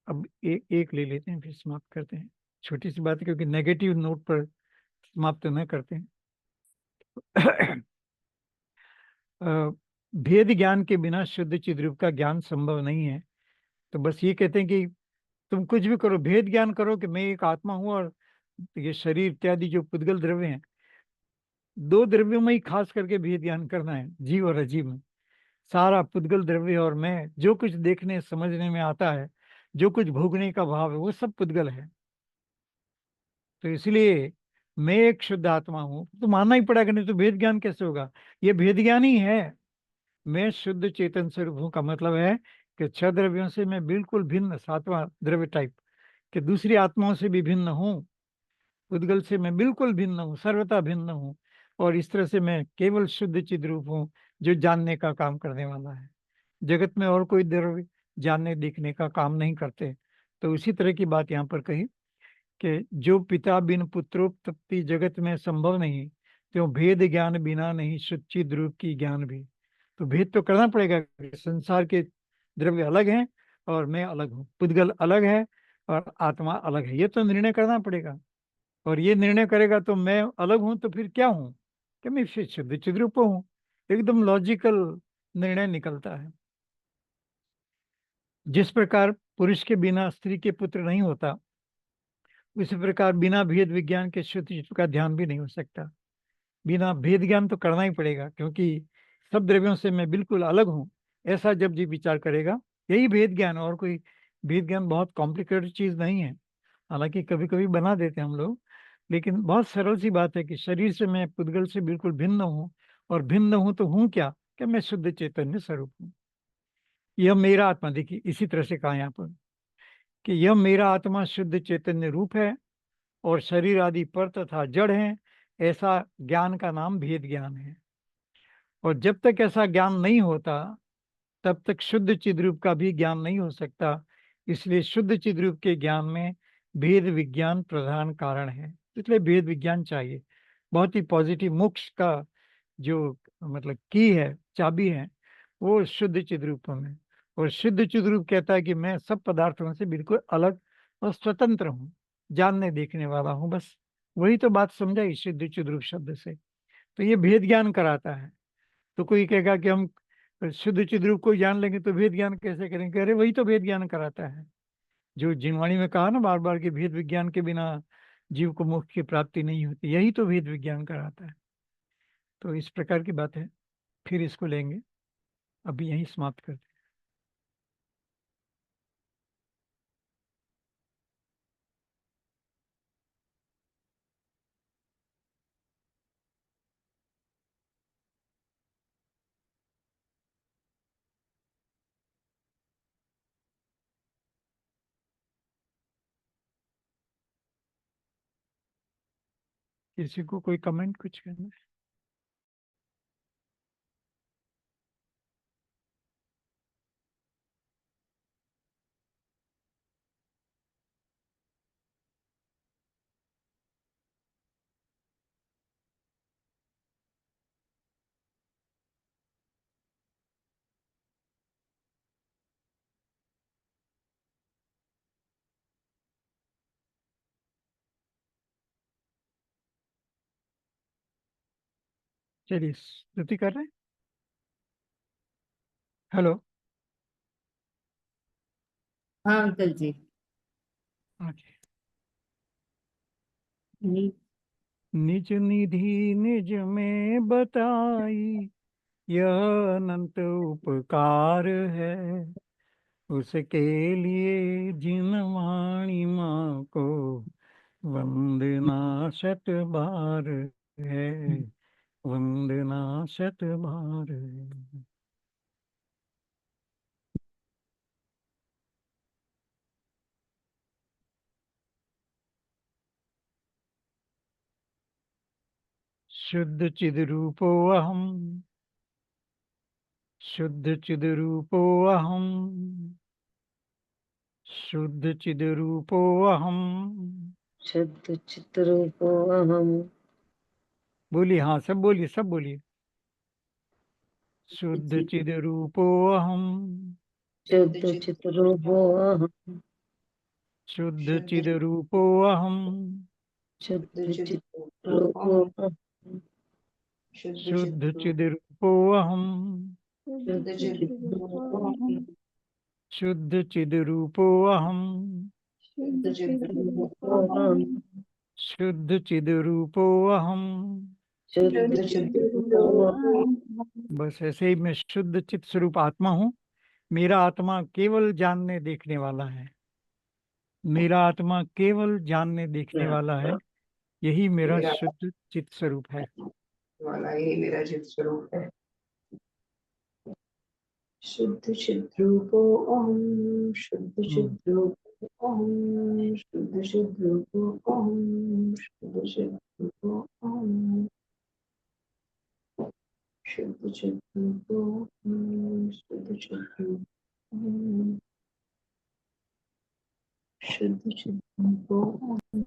अब एक ले लेते हैं फिर समाप्त करते हैं। छोटी सी बात है, क्योंकि नेगेटिव नोट पर समाप्त न करते हैं। अ, भेद ज्ञान के बिना शुद्ध चिद्रूप का ज्ञान संभव नहीं है। तो बस ये कहते हैं कि तुम कुछ भी करो, भेद ज्ञान करो कि मैं एक आत्मा हूं, और ये शरीर इत्यादि जो पुद्गल द्रव्य हैं, दो द्रव्यों में ही खास करके भेद ज्ञान करना है, जीव और अजीव में। सारा पुद्गल द्रव्य और मैं, जो कुछ देखने समझने में आता है, जो कुछ भोगने का भाव है, वो सब पुद्गल है। तो इसलिए मैं एक शुद्ध आत्मा हूं तो मानना ही पड़ेगा, नहीं तो भेद ज्ञान कैसे होगा? ये भेद ज्ञान ही है। मैं शुद्ध चेतन स्वरूप हूं का मतलब है कि छह द्रव्यों से मैं बिल्कुल भिन्न, सातवां द्रव्य टाइप, कि दूसरी आत्माओं से भी भिन्न हूँ, उद्गल से मैं बिल्कुल भिन्न हूँ, सर्वथा भिन्न हूँ। और इस तरह से मैं केवल शुद्ध चिद रूप हूँ जो जानने का काम करने वाला है। जगत में और कोई द्रव्य जानने देखने का काम नहीं करते। तो उसी तरह की बात यहाँ पर कही कि जो पिता बिन पुत्रोत्पत्ति जगत में संभव नहीं, त्यों भेद ज्ञान बिना नहीं शुद्ध चिद रूप की ज्ञान भी। तो भेद तो करना पड़ेगा, संसार के द्रव्य अलग हैं और मैं अलग हूँ, पुद्गल अलग है और आत्मा अलग है, ये तो निर्णय करना पड़ेगा। और ये निर्णय करेगा तो मैं अलग हूं तो फिर क्या हूं? कि मैं शुद्ध चिद्रूप हूं। एकदम लॉजिकल निर्णय निकलता है। जिस प्रकार पुरुष के बिना स्त्री के पुत्र नहीं होता, उसी प्रकार बिना भेद विज्ञान के शुद्ध चित्त का ध्यान भी नहीं हो सकता। बिना भेद ज्ञान तो करना ही पड़ेगा, क्योंकि सब द्रव्यों से मैं बिल्कुल अलग हूँ, ऐसा जब जीव विचार करेगा, यही भेद ज्ञान। और कोई भेद ज्ञान बहुत कॉम्प्लिकेटेड चीज नहीं है, हालांकि कभी कभी बना देते हैं हम लोग, लेकिन बहुत सरल सी बात है कि शरीर से मैं पुद्गल से बिल्कुल भिन्न हूँ, और भिन्न हूँ तो हूँ क्या मैं शुद्ध चैतन्य स्वरूप हूँ। यह मेरा आत्मा, देखिए इसी तरह से कहा यहाँ पर कि यह मेरा आत्मा शुद्ध चैतन्य रूप है और शरीर आदि पर तथा जड़ है, ऐसा ज्ञान का नाम भेद ज्ञान है। और जब तक ऐसा ज्ञान नहीं होता, तब तक शुद्ध चिद्रूप का भी ज्ञान नहीं हो सकता। इसलिए शुद्ध चिद्रूप के ज्ञान में भेद विज्ञान प्रधान कारण है, इसलिए भेद विज्ञान चाहिए। बहुत ही पॉजिटिव। मोक्ष का जो मतलब की है, चाबी है, वो शुद्ध चिद्रूप में। और शुद्ध चिद्रूप कहता है कि मैं सब पदार्थों से बिल्कुल अलग और स्वतंत्र हूँ, जानने देखने वाला हूँ, बस वही तो बात समझाई शुद्ध चिद्रूप शब्द से। तो ये भेद ज्ञान कराता है। तो कोई कहेगा कि हम शुद्ध चिद्रूप को जान लेंगे तो भेद ज्ञान कैसे करेंगे? अरे वही तो भेद ज्ञान कराता है, जो जिनवाणी में कहा ना बार बार कि भेद विज्ञान के बिना जीव को मोक्ष की प्राप्ति नहीं होती, यही तो भेद विज्ञान कराता है। तो इस प्रकार की बात है, फिर इसको लेंगे, अभी यहीं समाप्त करते हैं। किसी को कोई कमेंट कुछ करना है? चलिए स्तुति कर रहे हैं। हेलो। हाँ अंकल जी। ओके। नि- निज निधि निज में बताई, यह अनंत उपकार है, उसके लिए जिन वाणी माँ को वंदना शत बार है, वंदना शत बार है। शुद्ध चिद रूपो अहम, शुद्ध चिद रूपो अहम, शुद्ध चिद रूपो अहम। शुद्ध चित्त रूपो अहम। बोलिए, हाँ सब बोलिए, सब बोलिए। शुद्ध चिद रूपो अहम, शुद्ध चित्त रूपो अहम। शुद्ध चिद रूपो अहम, शुद्ध चित्त रूपो अहम। शुद्ध चिद रूपो अहम, शुद्ध चित्त रूपो अहम। शुद्ध चिद रूपो अहम, शुद्ध चित्त रूपो अहम। शुद्ध चिद रूपो अहम। शुद्ध चित्त रूपो अहम। बस ऐसे ही मैं शुद्ध चित स्वरूप आत्मा हूँ। मेरा आत्मा केवल जानने देखने वाला है, मेरा आत्मा केवल जानने देखने वाला है, यही मेरा शुद्ध चित स्वरूप है। वाला यही मेरा चित्त स्वरूप है। शुद्ध चित्त रूपो अहम। शुद्ध चित्त रूपो अहम। शुद्ध चित्त रूपो अहम। शुद्ध चित्त रूपो अहम। शुद्ध चित्त रूपो अहम। शुद्ध चित्त रूपो अहम। शुद्ध चित्त रूपो अहम।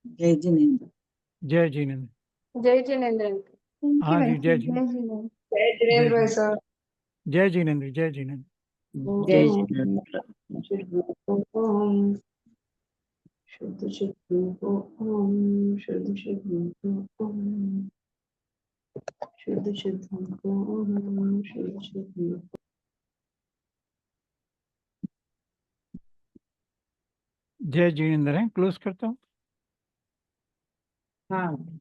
जय जिनेन्द्र। जय जिनेन्द्र। जय जिनेन्द्र अंकल। थैंक यू हाँ जी, वैसे जय जय जिनेन्द्र। जिनेन्द्र। जय जय जिनेन्द्र जिनेन्द्र। सर। जय जिनेन्द्र। जय जिनेन्द्र। जय ओम जिनेंद्र। चिद्रूप ओम शुद्ध चिद्रूप ओम शुद्ध चिद्रूप ओम शुद्ध चिद्रूप ओम शुद्ध चिद्रूप जय जिनेंद्र है, क्लोज करता हूँ। हाँ